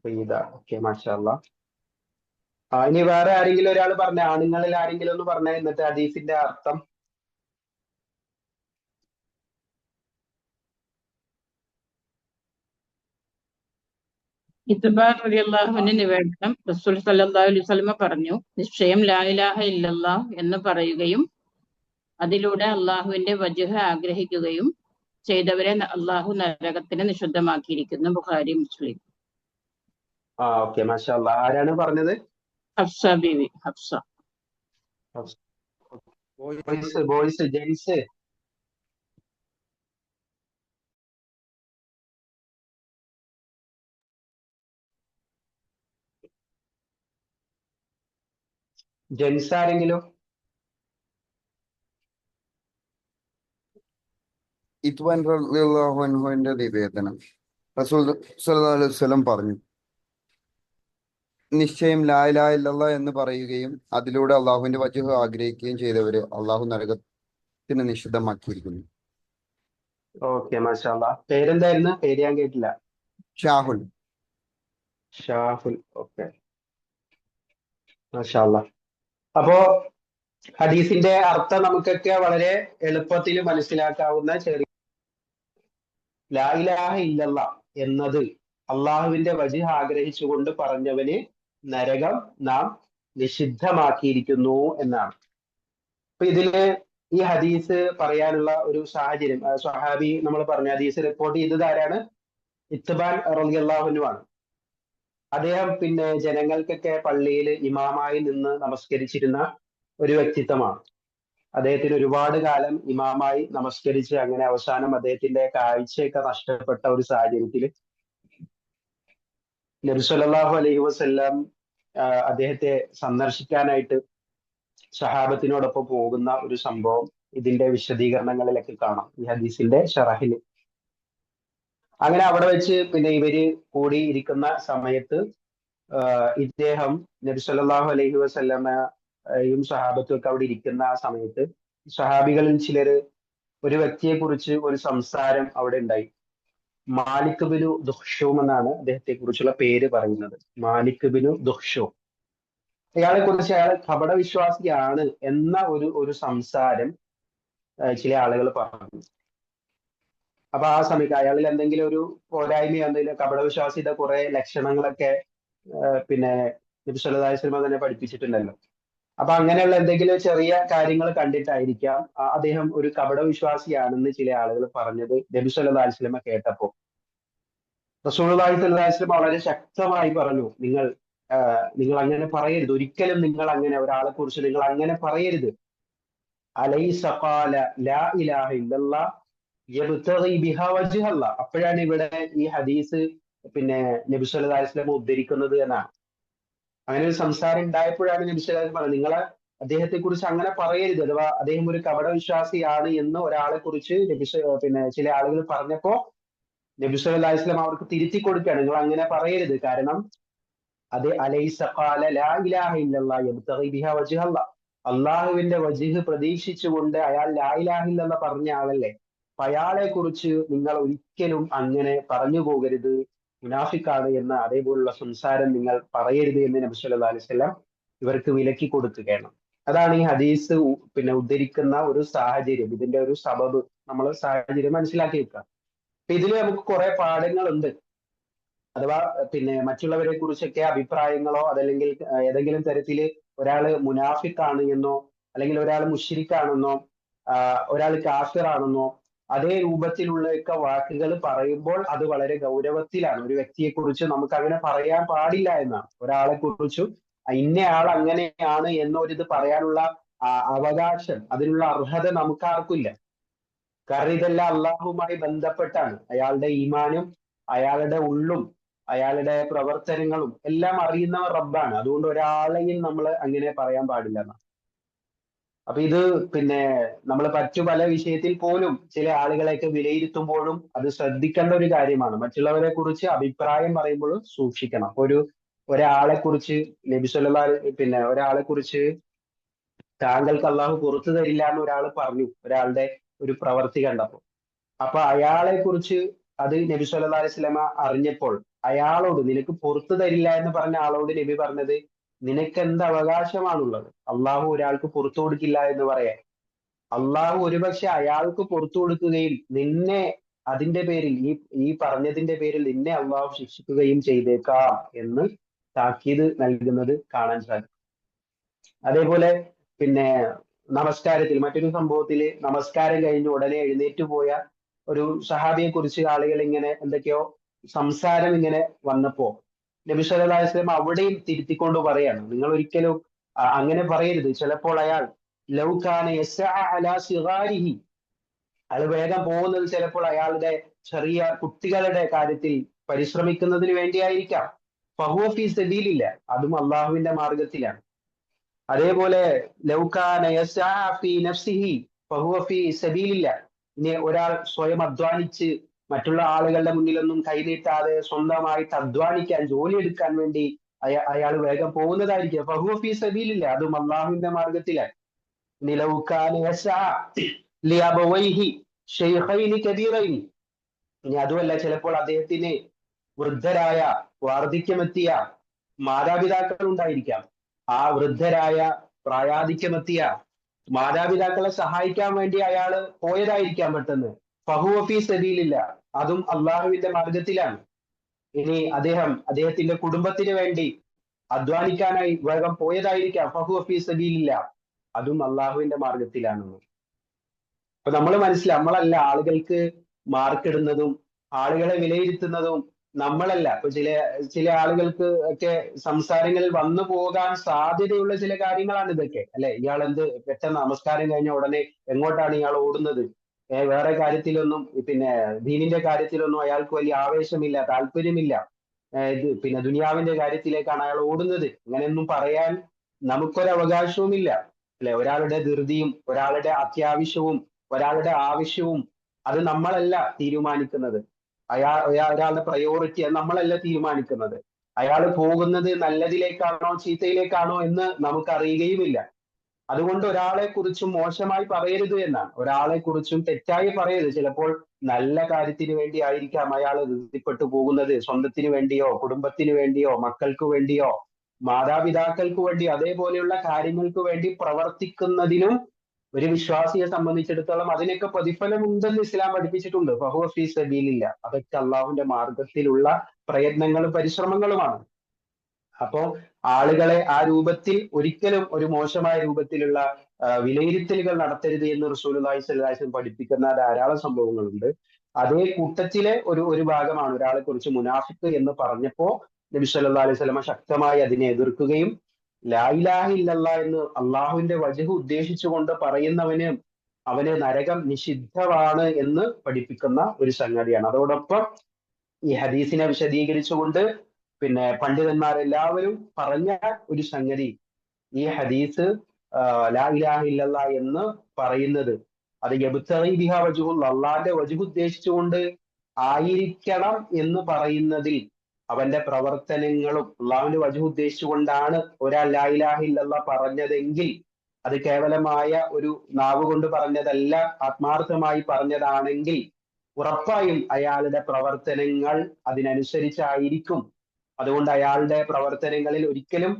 [SPEAKER 1] പ്രീത. ഓക്കെ, മാഷാ അല്ലാഹ്. ഇനി വേറെ ആരെങ്കിലും ഒരാൾ പറഞ്ഞ, ആണുങ്ങളിൽ ആരെങ്കിലും ഒന്ന് പറഞ്ഞേ, എന്നിട്ട് ഹദീസിന്റെ അർത്ഥം.
[SPEAKER 2] ഇത്ബാൻ റളിയല്ലാഹുവിന്റെ നിവേദനം, റസൂൽ സല്ലല്ലാഹു അലൈഹി വസല്ലമ പറഞ്ഞു, നിശ്ചയം ലാ ഇലാഹ ഇല്ലല്ലാഹ് എന്ന് പറയുകയും അതിലൂടെ അള്ളാഹുവിന്റെ വജ്ഹ് ആഗ്രഹിക്കുകയും ചെയ്തവരെ അള്ളാഹു നരകത്തിന് നിഷിദ്ധമാക്കിയിരിക്കുന്നു. ബുഖാരി, മുസ്ലിം.
[SPEAKER 1] ഓക്കെ, മാഷാ അല്ലാഹ്. ആരാണ് പറഞ്ഞത്?
[SPEAKER 2] ഹഫ്സ ബീവി. ഹഫ്സ.
[SPEAKER 1] Boys, gents. ജെൻസ് ആരെങ്കിലും?
[SPEAKER 3] ഇത്വാൻ റളിയല്ലാഹു അൻഹുവിന്റെ നിവേദനം, റസൂൽ സ്വല്ലല്ലാഹു അലൈഹി വസല്ലം പറഞ്ഞു, നിശ്ചയം ലാ ഇലാഹ ഇല്ലല്ലാഹ് എന്ന് പറയുകയും അതിലൂടെ അള്ളാഹുവിന്റെ വജ്ഹ് ആഗ്രഹിക്കുകയും ചെയ്തവരെ അള്ളാഹു നരകത്തിന് നിഷിദ്ധമാക്കിയിരിക്കുന്നു.
[SPEAKER 1] ഓക്കെ, മാഷാ അല്ലാഹ്. പേരെന്തായിരുന്നു? പേര് ഞാൻ കേട്ടില്ല.
[SPEAKER 3] ഷാഹുൽ.
[SPEAKER 1] ഷാഹുൽ. ഓക്കെ, മാഷാ അല്ലാഹ്. അപ്പോ ഹദീസിന്റെ അർത്ഥം നമുക്കൊക്കെ വളരെ എളുപ്പത്തിൽ മനസ്സിലാക്കാവുന്ന ചെറിയ, ലാ ഇലാഹ ഇല്ലല്ലാഹ് എന്നത് അള്ളാഹുവിന്റെ വജ്ഹ് ആഗ്രഹിച്ചുകൊണ്ട് പറഞ്ഞവന് നരകം നാം നിഷിദ്ധമാക്കിയിരിക്കുന്നു എന്നാണ്. അപ്പൊ ഇതില് ഈ ഹദീസ് പറയാനുള്ള ഒരു സാഹചര്യം, സ്വഹാബി നമ്മൾ പറഞ്ഞ ഹദീസ് റിപ്പോർട്ട് ചെയ്തത് ആരാണ്? ഇത്ബാൻ റളിയല്ലാഹു അൻഹു ആണ്. അദ്ദേഹം പിന്നെ ജനങ്ങൾക്കൊക്കെ പള്ളിയിൽ ഇമാമായി നിന്ന് നമസ്കരിച്ചിരുന്ന ഒരു വ്യക്തിത്വമാണ്. അദ്ദേഹത്തിന് ഒരുപാട് കാലം ഇമാമായി നമസ്കരിച്ച് അങ്ങനെ അവസാനം അദ്ദേഹത്തിന്റെ കാഴ്ചയൊക്കെ നഷ്ടപ്പെട്ട ഒരു സാഹചര്യത്തിൽ നബി സല്ലല്ലാഹു അലൈഹി വസല്ലം അദ്ദേഹത്തെ സന്ദർശിക്കാനായിട്ട് സഹാബത്തിനോടൊപ്പം പോകുന്ന ഒരു സംഭവം ഇതിന്റെ വിശദീകരണങ്ങളിലൊക്കെ കാണാം, ഈ ഹദീസിന്റെ ഷറഹിൽ. അങ്ങനെ അവിടെ വെച്ച് പിന്നെ ഇവര് കൂടി ഇരിക്കുന്ന സമയത്ത് ഇദ്ദേഹം നബി സല്ലല്ലാഹു അലൈഹി വസല്ലമയും സഹാബത്തും ഒക്കെ അവിടെ ഇരിക്കുന്ന ആ സമയത്ത് സഹാബികളിൽ ചിലര് ഒരു വ്യക്തിയെ കുറിച്ച് ഒരു സംസാരം അവിടെ ഉണ്ടായി. മാലിക് ബിനു ദുഹ്ഷൂം എന്നാണ് അദ്ദേഹത്തെ കുറിച്ചുള്ള പേര് പറയുന്നത്. മാലിക് ബിനു ദുഹ്ഷൂം. അയാളെ കുറിച്ച് അയാൾ കപട വിശ്വാസിയാണ് എന്ന ഒരു സംസാരം ചില ആളുകൾ പറഞ്ഞു. അപ്പൊ ആ സമയത്ത് അയാളിൽ എന്തെങ്കിലും ഒരു പോരായ്മയോ എന്തെങ്കിലും കപട വിശ്വാസിയുടെ കുറെ ലക്ഷണങ്ങളൊക്കെ പിന്നെ നബി സല്ലല്ലാഹു അലൈഹി വസല്ലം തന്നെ പഠിപ്പിച്ചിട്ടുണ്ടല്ലോ. അപ്പൊ അങ്ങനെയുള്ള എന്തെങ്കിലും ചെറിയ കാര്യങ്ങൾ കണ്ടിട്ടായിരിക്കാം അദ്ദേഹം ഒരു കപട വിശ്വാസിയാണെന്ന് ചില ആളുകൾ പറഞ്ഞത് നബി സല്ലല്ലാഹു അലൈഹി വസല്ലം കേട്ടപ്പോ റസൂലുള്ളാഹി സ്വല്ലല്ലാഹു അലൈഹി വസല്ലം വളരെ ശക്തമായി പറഞ്ഞു, നിങ്ങൾ അങ്ങനെ പറയരുത്, ഒരിക്കലും നിങ്ങൾ അങ്ങനെ ഒരാളെ കുറിച്ച് നിങ്ങൾ അങ്ങനെ പറയരുത്. അലൈസ ഖാല ലാ ഇലാഹ ഇല്ലല്ലാഹ് യബ്തഗി ബിഹാ വജ്ഹല്ലാഹ്. അപ്പോഴാണ് ഇവിടെ ഈ ഹദീസ് പിന്നെ നബി സല്ലല്ലാഹു അലൈഹി വസല്ലം ഉദ്ധരിക്കുന്നത് എന്നാണ്. അങ്ങനെ ഒരു സംസാരം ഉണ്ടായപ്പോഴാണ് നബി സല്ലല്ലാഹു അലൈഹി വസല്ലം പറഞ്ഞത്, നിങ്ങൾ അദ്ദേഹത്തെ കുറിച്ച് അങ്ങനെ പറയരുത്, അഥവാ അദ്ദേഹം ഒരു കപട വിശ്വാസിയാണ് എന്ന് ഒരാളെ കുറിച്ച് പിന്നെ ചില ആളുകൾ പറഞ്ഞപ്പോ നബി സല്ലല്ലാഹു അലൈഹി വസല്ലം അവർക്ക് തിരുത്തി കൊടുക്കുകയാണ്, നിങ്ങൾ അങ്ങനെ പറയരുത്. കാരണം അത് അലൈസ ഖാല ലാ ഇലാഹ ഇല്ലല്ലാഹ് യബ്തഗി ബിഹാ വജ്ഹല്ലാഹ്, അള്ളാഹുവിന്റെ വജ്ഹ് പ്രതീക്ഷിച്ചുകൊണ്ട് അയാൾ ലാ ഇലാഹ ഇല്ലല്ലാഹ് പറഞ്ഞ ആളല്ലേ. അപ്പൊ അയാളെ കുറിച്ച് നിങ്ങൾ ഒരിക്കലും അങ്ങനെ പറഞ്ഞു പോകരുത്, മുനാഫിക്കാണ് എന്ന അതേപോലുള്ള സംസാരം നിങ്ങൾ പറയരുത് എന്ന് നബി സല്ലല്ലാഹു അലൈഹി വസല്ലം ഇവർക്ക് വിലക്കി കൊടുക്കുകയാണ്. അതാണ് ഈ ഹദീസ് പിന്നെ ഉദ്ധരിക്കുന്ന ഒരു സാഹചര്യം, ഇതിന്റെ ഒരു സബബ് നമ്മൾ സാഹചര്യം മനസ്സിലാക്കി വെക്കുക. അപ്പൊ ഇതിൽ നമുക്ക് കുറെ പാഠങ്ങളുണ്ട്. അഥവാ പിന്നെ മറ്റുള്ളവരെ കുറിച്ചൊക്കെ അഭിപ്രായങ്ങളോ അതല്ലെങ്കിൽ ഏതെങ്കിലും തരത്തിൽ ഒരാള് മുനാഫിക്കാണ് എന്നോ അല്ലെങ്കിൽ ഒരാൾ മുശ്രിക്കാണെന്നോ ഒരാൾ കാഫിറാണെന്നോ അതേ രൂപത്തിലുള്ളൊക്കെ വാക്കുകൾ പറയുമ്പോൾ അത് വളരെ ഗൗരവത്തിലാണ്. ഒരു വ്യക്തിയെ കുറിച്ച് നമുക്ക് അങ്ങനെ പറയാൻ പാടില്ല എന്നാണ്. ഒരാളെ കുറിച്ചും ഇന്നയാൾ അങ്ങനെയാണ് എന്നൊരിത് പറയാനുള്ള അവകാശം, അതിനുള്ള അർഹത നമുക്കാർക്കില്ല. കാരണം ഇതെല്ലാം അള്ളാഹുമായി ബന്ധപ്പെട്ടാണ്. അയാളുടെ ഈമാനും അയാളുടെ ഉള്ളും അയാളുടെ പ്രവർത്തനങ്ങളും എല്ലാം അറിയുന്നവർ റബ്ബാണ്. അതുകൊണ്ട് ഒരാളെയും നമ്മൾ അങ്ങനെ പറയാൻ പാടില്ല എന്നാണ്. അപ്പൊ ഇത് പിന്നെ നമ്മൾ മറ്റു പല വിഷയത്തിൽ പോലും ചില ആളുകളെയൊക്കെ വിലയിരുത്തുമ്പോഴും അത് ശ്രദ്ധിക്കേണ്ട ഒരു കാര്യമാണ്. മറ്റുള്ളവരെ കുറിച്ച് അഭിപ്രായം പറയുമ്പോഴും സൂക്ഷിക്കണം. ഒരാളെ കുറിച്ച് നബി സല്ലല്ലാഹു പിന്നെ ഒരാളെ കുറിച്ച് താങ്കൾക്ക് അള്ളാഹു പുറത്തു തരില്ല എന്ന് ഒരാൾ പറഞ്ഞു, ഒരാളുടെ ഒരു പ്രവൃത്തി കണ്ടപ്പോൾ. അപ്പൊ അയാളെ കുറിച്ച് അത് നബി സല്ലല്ലാഹു അലൈഹി വസല്ലമ അറിഞ്ഞപ്പോൾ അയാളോട് നിനക്ക് പുറത്തു തരില്ല എന്ന് പറഞ്ഞ ആളോട് നബി പറഞ്ഞത്, നിനക്ക് എന്ത് അവകാശമാണുള്ളത് അള്ളാഹു ഒരാൾക്ക് പുറത്തു കൊടുക്കില്ല എന്ന് പറയാൻ? അള്ളാഹു ഒരുപക്ഷെ അയാൾക്ക് പുറത്തു കൊടുക്കുകയും നിന്നെ അതിന്റെ പേരിൽ ഈ പറഞ്ഞതിന്റെ പേരിൽ നിന്നെ അള്ളാഹു ശിക്ഷിക്കുകയും ചെയ്തേക്കാം എന്ന് താക്കീത് നൽകുന്നത് കാണാൻ സാധിക്കും. അതേപോലെ പിന്നെ നമസ്കാരത്തിൽ മറ്റൊരു സംഭവത്തില് നമസ്കാരം കഴിഞ്ഞ് ഉടനെ എഴുന്നേറ്റ് പോയ ഒരു സഹാബിയെ കുറിച്ച് ആളുകൾ ഇങ്ങനെ എന്തൊക്കെയോ സംസാരം ഇങ്ങനെ വന്നപ്പോ നബി സല്ലല്ലാഹു അലൈഹി വസല്ലം അവിടെയും തിരുത്തിക്കൊണ്ട് പറയാണ്, നിങ്ങൾ ഒരിക്കലും അങ്ങനെ പറയരുത്. ചിലപ്പോൾ അയാൾ ലൗ കാന യസ്അ അലാ സിഗാരിഹി, അയാൾ വേഗം പോകുന്നത് ചിലപ്പോൾ അയാളുടെ ചെറിയ കുട്ടികളുടെ കാര്യത്തിൽ പരിശ്രമിക്കുന്നതിന് വേണ്ടിയായിരിക്കാം. ഫഹുവ ഫീ സബീലില്ല, അതും അള്ളാഹുവിന്റെ മാർഗത്തിലാണ്. അതേപോലെ ലൗ കാന യസ്അ ഫീ നഫ്സിഹി ഫഹുവ ഫീ സബീലില്ല, ഇനി ഒരാൾ സ്വയം അധ്വാനിച്ച് മറ്റുള്ള ആളുകളുടെ മുന്നിലൊന്നും കൈനീട്ടാതെ സ്വന്തമായിട്ട് അധ്വാനിക്കാൻ ജോലി എടുക്കാൻ വേണ്ടി അയാൾ വേഗം പോകുന്നതായിരിക്കും. ഫഹുവ ഫീ സബീലില്ല, അതും അള്ളാഹുവിന്റെ മാർഗത്തിലാണ്. ഇനി ലൗ കാന യസ്അ ലിഅബവൈഹി ശൈഖൈനി കബീറൈനി, ഇനി അതുമല്ല ചിലപ്പോൾ അദ്ദേഹത്തിന് വൃദ്ധരായ വാർദ്ധക്യമെത്തിയ മാതാപിതാക്കൾ ഉണ്ടായിരിക്കാം. ആ വൃദ്ധരായ പ്രായാധിക്യമെത്തിയ മാതാപിതാക്കളെ സഹായിക്കാൻ വേണ്ടി അയാള് പോയതായിരിക്കാം പെട്ടെന്ന്. ഫഹുവ ഫീ സബീലില്ല, അതും അള്ളാഹുവിന്റെ മാർഗത്തിലാണ്. ഇനി അദ്ദേഹത്തിന്റെ കുടുംബത്തിന് വേണ്ടി അധ്വാനിക്കാനായി വേഗം പോയതായിരിക്കാം. ഫഹുവ ഫീ സബീലില്ല, അതും അള്ളാഹുവിന്റെ മാർഗത്തിലാണ്. അപ്പൊ നമ്മൾ നമ്മളല്ല ആളുകൾക്ക് മാർക്കിടുന്നതും ആളുകളെ വിലയിരുത്തുന്നതും നമ്മളല്ല. ഇപ്പൊ ചില ആളുകൾക്ക് ഒക്കെ സംസാരങ്ങളിൽ വന്നു പോകാൻ സാധ്യതയുള്ള ചില കാര്യങ്ങളാണ് ഇതൊക്കെ, അല്ലെ? ഇയാൾ എന്ത് പെട്ടെന്ന് നമസ്കാരം കഴിഞ്ഞ ഉടനെ എങ്ങോട്ടാണ് ഇയാൾ ഓടുന്നത്? വേറെ കാര്യത്തിലൊന്നും പിന്നെ ദീനിന്റെ കാര്യത്തിലൊന്നും അയാൾക്ക് വലിയ ആവേശമില്ല, താല്പര്യമില്ല. പിന്നെ ദുനിയാവിന്റെ കാര്യത്തിലേക്കാണ് അയാൾ ഓടുന്നത്. അങ്ങനെയൊന്നും പറയാൻ നമുക്കൊരു അവകാശവുമില്ല, അല്ലെ? ഒരാളുടെ ധൃതിയും ഒരാളുടെ അത്യാവശ്യവും ഒരാളുടെ ആവശ്യവും അത് നമ്മളല്ല തീരുമാനിക്കുന്നത്. ഒരാളുടെ പ്രയോറിറ്റി അത് നമ്മളല്ല തീരുമാനിക്കുന്നത്. അയാൾ പോകുന്നത് നല്ലതിലേക്കാണോ ചീത്തയിലേക്കാണോ എന്ന് നമുക്കറിയുകയുമില്ല. അതുകൊണ്ട് ഒരാളെ കുറിച്ചും മോശമായി പറയരുത് എന്നാണ്. ഒരാളെ കുറിച്ചും തെറ്റായി പറയരുത്. ചിലപ്പോൾ നല്ല കാര്യത്തിന് വേണ്ടി ആയിരിക്കാം അയാൾ ധൃതിപ്പെട്ടു പോകുന്നത്, സ്വന്തത്തിന് വേണ്ടിയോ കുടുംബത്തിന് വേണ്ടിയോ മക്കൾക്ക് വേണ്ടിയോ മാതാപിതാക്കൾക്ക് വേണ്ടിയോ അതേപോലെയുള്ള കാര്യങ്ങൾക്ക് വേണ്ടി പ്രവർത്തിക്കുന്നതിനും ഒരു വിശ്വാസിയെ സംബന്ധിച്ചിടത്തോളം അതിനൊക്കെ പ്രതിഫലം ഉണ്ടെന്ന് ഇസ്ലാം പഠിപ്പിച്ചിട്ടുണ്ട്. ഫഹുവ ഫീ സബീലില്ല, അതൊക്കെ അള്ളാഹുവിന്റെ മാർഗത്തിലുള്ള പ്രയത്നങ്ങളും പരിശ്രമങ്ങളുമാണ്. അപ്പോ ആളുകളെ ആ രൂപത്തിൽ ഒരിക്കലും ഒരു മോശമായ രൂപത്തിലുള്ള വിലയിരുത്തലുകൾ നടത്തരുത് എന്ന് റസൂലുള്ളാഹി സ്വല്ലല്ലാഹു അലൈഹി വസല്ലം പഠിപ്പിക്കുന്ന ധാരാളം സംഭവങ്ങളുണ്ട്. അതേ കൂട്ടത്തിലെ ഒരു ഭാഗമാണ് ഒരാളെ കുറിച്ച് മുനാഫിക്ക് എന്ന് പറഞ്ഞപ്പോ നബി സല്ലല്ലാഹു അലൈഹി വസല്ലം ശക്തമായി അതിനെ എതിർക്കുകയും ലാ ഇലാഹ ഇല്ലല്ലാഹ് എന്ന് അള്ളാഹുവിന്റെ വജ്ഹ് ഉദ്ദേശിച്ചുകൊണ്ട് പറയുന്നവന് അവന് നരകം നിഷിദ്ധമാണ് എന്ന് പഠിപ്പിക്കുന്ന ഒരു സംഗതിയാണ്. അതോടൊപ്പം ഈ ഹദീസിനെ വിശദീകരിച്ചുകൊണ്ട് പിന്നെ പണ്ഡിതന്മാരെല്ലാവരും പറഞ്ഞ ഒരു സംഗതി, ഈ ഹദീസ് ലാ ഇലാഹ ഇല്ലല്ലാഹ് എന്ന് പറയുന്നത് അത് യബ്തഗി ബിഹാ വജ്ഹുല്ലാഹ്, അള്ളാന്റെ വജ്ഹ് ഉദ്ദേശിച്ചുകൊണ്ട് ആയിരിക്കണം എന്ന് പറയുന്നതിൽ അവന്റെ പ്രവർത്തനങ്ങളും അള്ളാഹുവിന്റെ വജ്ഹ് ഉദ്ദേശിച്ചുകൊണ്ടാണ് ഒരാൾ ലാ ഇലാഹ ഇല്ലല്ലാഹ് പറഞ്ഞതെങ്കിൽ അത് കേവലമായ ഒരു നാവ് കൊണ്ട് പറഞ്ഞതല്ല, ആത്മാർത്ഥമായി പറഞ്ഞതാണെങ്കിൽ ഉറപ്പായും അയാളുടെ പ്രവർത്തനങ്ങൾ അതിനനുസരിച്ചായിരിക്കും. അതുകൊണ്ട് അയാളുടെ പ്രവർത്തനങ്ങളിൽ ഒരിക്കലും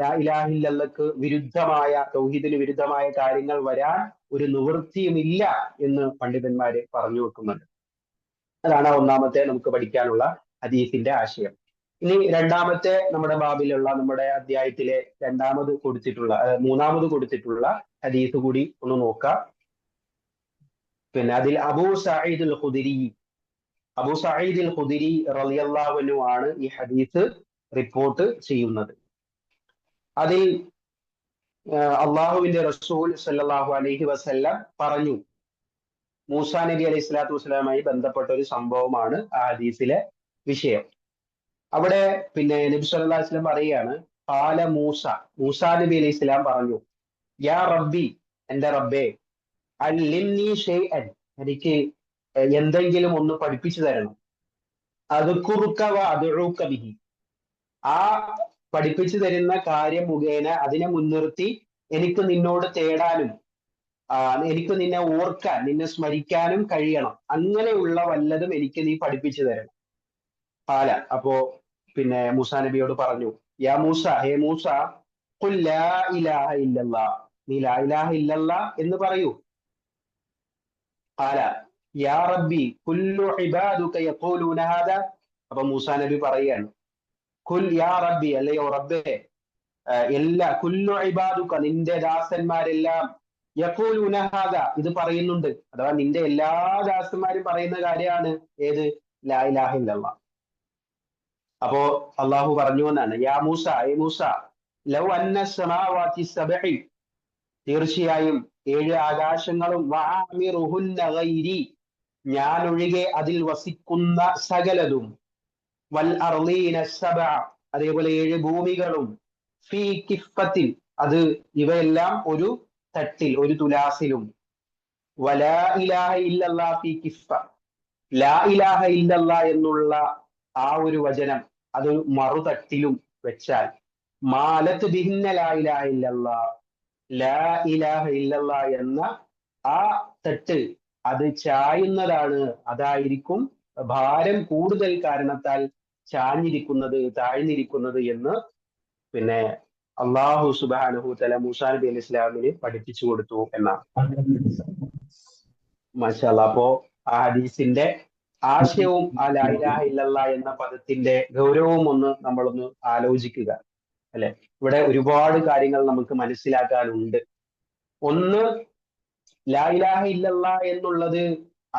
[SPEAKER 1] ലാ ഇലാഹ ഇല്ലല്ലാഹ്ക്ക് വിരുദ്ധമായ, തൗഹീദിന് വിരുദ്ധമായ കാര്യങ്ങൾ വരാൻ ഒരു നിവൃത്തിയുമില്ല എന്ന് പണ്ഡിതന്മാര് പറഞ്ഞു വെക്കുന്നുണ്ട്. അതാണ് ഒന്നാമത്തെ നമുക്ക് പഠിക്കാനുള്ള ഹദീസിന്റെ ആശയം. ഇനി രണ്ടാമത്തെ നമ്മുടെ ബാബിലുള്ള നമ്മുടെ അധ്യായത്തിലെ മൂന്നാമത് കൊടുത്തിട്ടുള്ള ഹദീസ് കൂടി ഒന്ന് നോക്കാം. പിന്നെ അതിൽ അബൂ സഈദ് അൽ ഖുദരി റളിയല്ലാഹു അൻഹു ആണ് ഈ ഹദീസ് റിപ്പോർട്ട് ചെയ്യുന്നത്. അതിൽ അള്ളാഹുവിന്റെ റസൂൽ സല്ലല്ലാഹു അലൈഹി വസല്ലം പറഞ്ഞു, മൂസാ നബി അലൈഹി സ്വലാത്തു വസ്സലാമായി ബന്ധപ്പെട്ട ഒരു സംഭവമാണ് ആ ഹദീസിലെ വിഷയം. അവിടെ പിന്നെ നബി സല്ലല്ലാഹു അലൈഹി വസല്ലം പറയുകയാണ്, ഖാല മൂസാ നബി അലൈഹി സ്വലാം പറഞ്ഞു, യാ റബ്ബി, എന്റെ റബ്ബേ, അല്ലിംനി ഷൈഅൻ, എനിക്ക് എന്തെങ്കിലും ഒന്ന് പഠിപ്പിച്ചു തരണം. അദ്കുറുക വ അദ്ഉക ബിഹി, ആ പഠിപ്പിച്ചു തരുന്ന കാര്യം മുഖേന അതിനെ മുൻനിർത്തി എനിക്ക് നിന്നോട് തേടാനും എനിക്ക് നിന്നെ ഓർക്കാൻ, നിന്നെ സ്മരിക്കാനും കഴിയണം. അങ്ങനെയുള്ള വല്ലതും എനിക്ക് നീ പഠിപ്പിച്ചു തരണം. അപ്പോ പിന്നെ മൂസാ നബിയോട് പറഞ്ഞു, യാ മൂസ, ഹേ മൂസ, ഖുൽ ലാ ഇലാഹ ഇല്ലല്ലാ, നീ ലാ ഇലാഹ ഇല്ലല്ലാ എന്ന് പറയൂ. യാ റബ്ബി കുല്ലു ഇബാദുക യഖൂലൂന ഹാദാ, അപ്പൊ മൂസാ നബി പറയാണ്, കുൽ യാ റബ്ബി, അല്ലയോ റബ്ബേ, കുല്ലു ഇബാദുക, നിന്റെ ദാസന്മാരെല്ലാം യഖൂലൂന ഹാദാ, ഇത് പറയുന്നുണ്ട്. അഥവാ നിന്റെ എല്ലാ ദാസന്മാരും പറയുന്ന കാര്യമാണ് ഏത്? ലാ ഇലാഹ ഇല്ലല്ലാ. അപ്പോ അള്ളാഹു പറഞ്ഞു എന്നാണ്, യാ മൂസ, ഏ മൂസ, ലൗ അന്ന സമാവാതി സബഇ, തീർച്ചയായും 7 ആകാശങ്ങളും വഅമിറുഹുന്ന ഗൈരി, ഞാൻ ഒഴികെ അതിൽ വസിക്കുന്ന സകലതും, വൽ അർളീന സബഅ, അതേപോലെ 7 ഭൂമികളും, ഫീ കിഫ്ഫത്തിൽ, അത് ഇവയെല്ലാം ഒരു തട്ടിൽ, ഒരു തുലാസിലും, വലാ ഇലാഹ ഇല്ലല്ലാ ഫീ കിഫ്ഫ, ലാ ഇലാഹ ഇല്ലല്ലാ എന്നുള്ള ആ ഒരു വചനം അത് മറുതട്ടിലും വെച്ചാൽ, മാലത്ത് ബിഹിന്ന ലാ ഇലാഹ ഇല്ലല്ലാ, ലാ ഇലാഹ ഇല്ലല്ലാ എന്ന ആ തട്ട് അത് ചായുന്നതാണ്, അതായിരിക്കും ഭാരം കൂടുതൽ കാരണത്താൽ ചാഞ്ഞിരിക്കുന്നത്, താഴ്ന്നിരിക്കുന്നത് എന്ന് പിന്നെ അള്ളാഹു സുബ്ഹാനഹു തആല മൂസാ നബി അലൈഹി ഇസ്ലാമിന് പഠിപ്പിച്ചു കൊടുത്തു എന്നാണ്. മാഷാ അല്ലാഹ്. അപ്പോ ആ ഹദീസിന്റെ ആശയവും ആ ലാ ഇലാഹ ഇല്ലല്ലാ എന്ന പദത്തിന്റെ ഗൗരവവും നമ്മളൊന്ന് ആലോചിക്കുക, അല്ലെ? ഇവിടെ ഒരുപാട് കാര്യങ്ങൾ നമുക്ക് മനസ്സിലാക്കാനുണ്ട്. ഒന്ന്, ലാ ഇലാഹ ഇല്ലല്ലാ എന്നുള്ളത്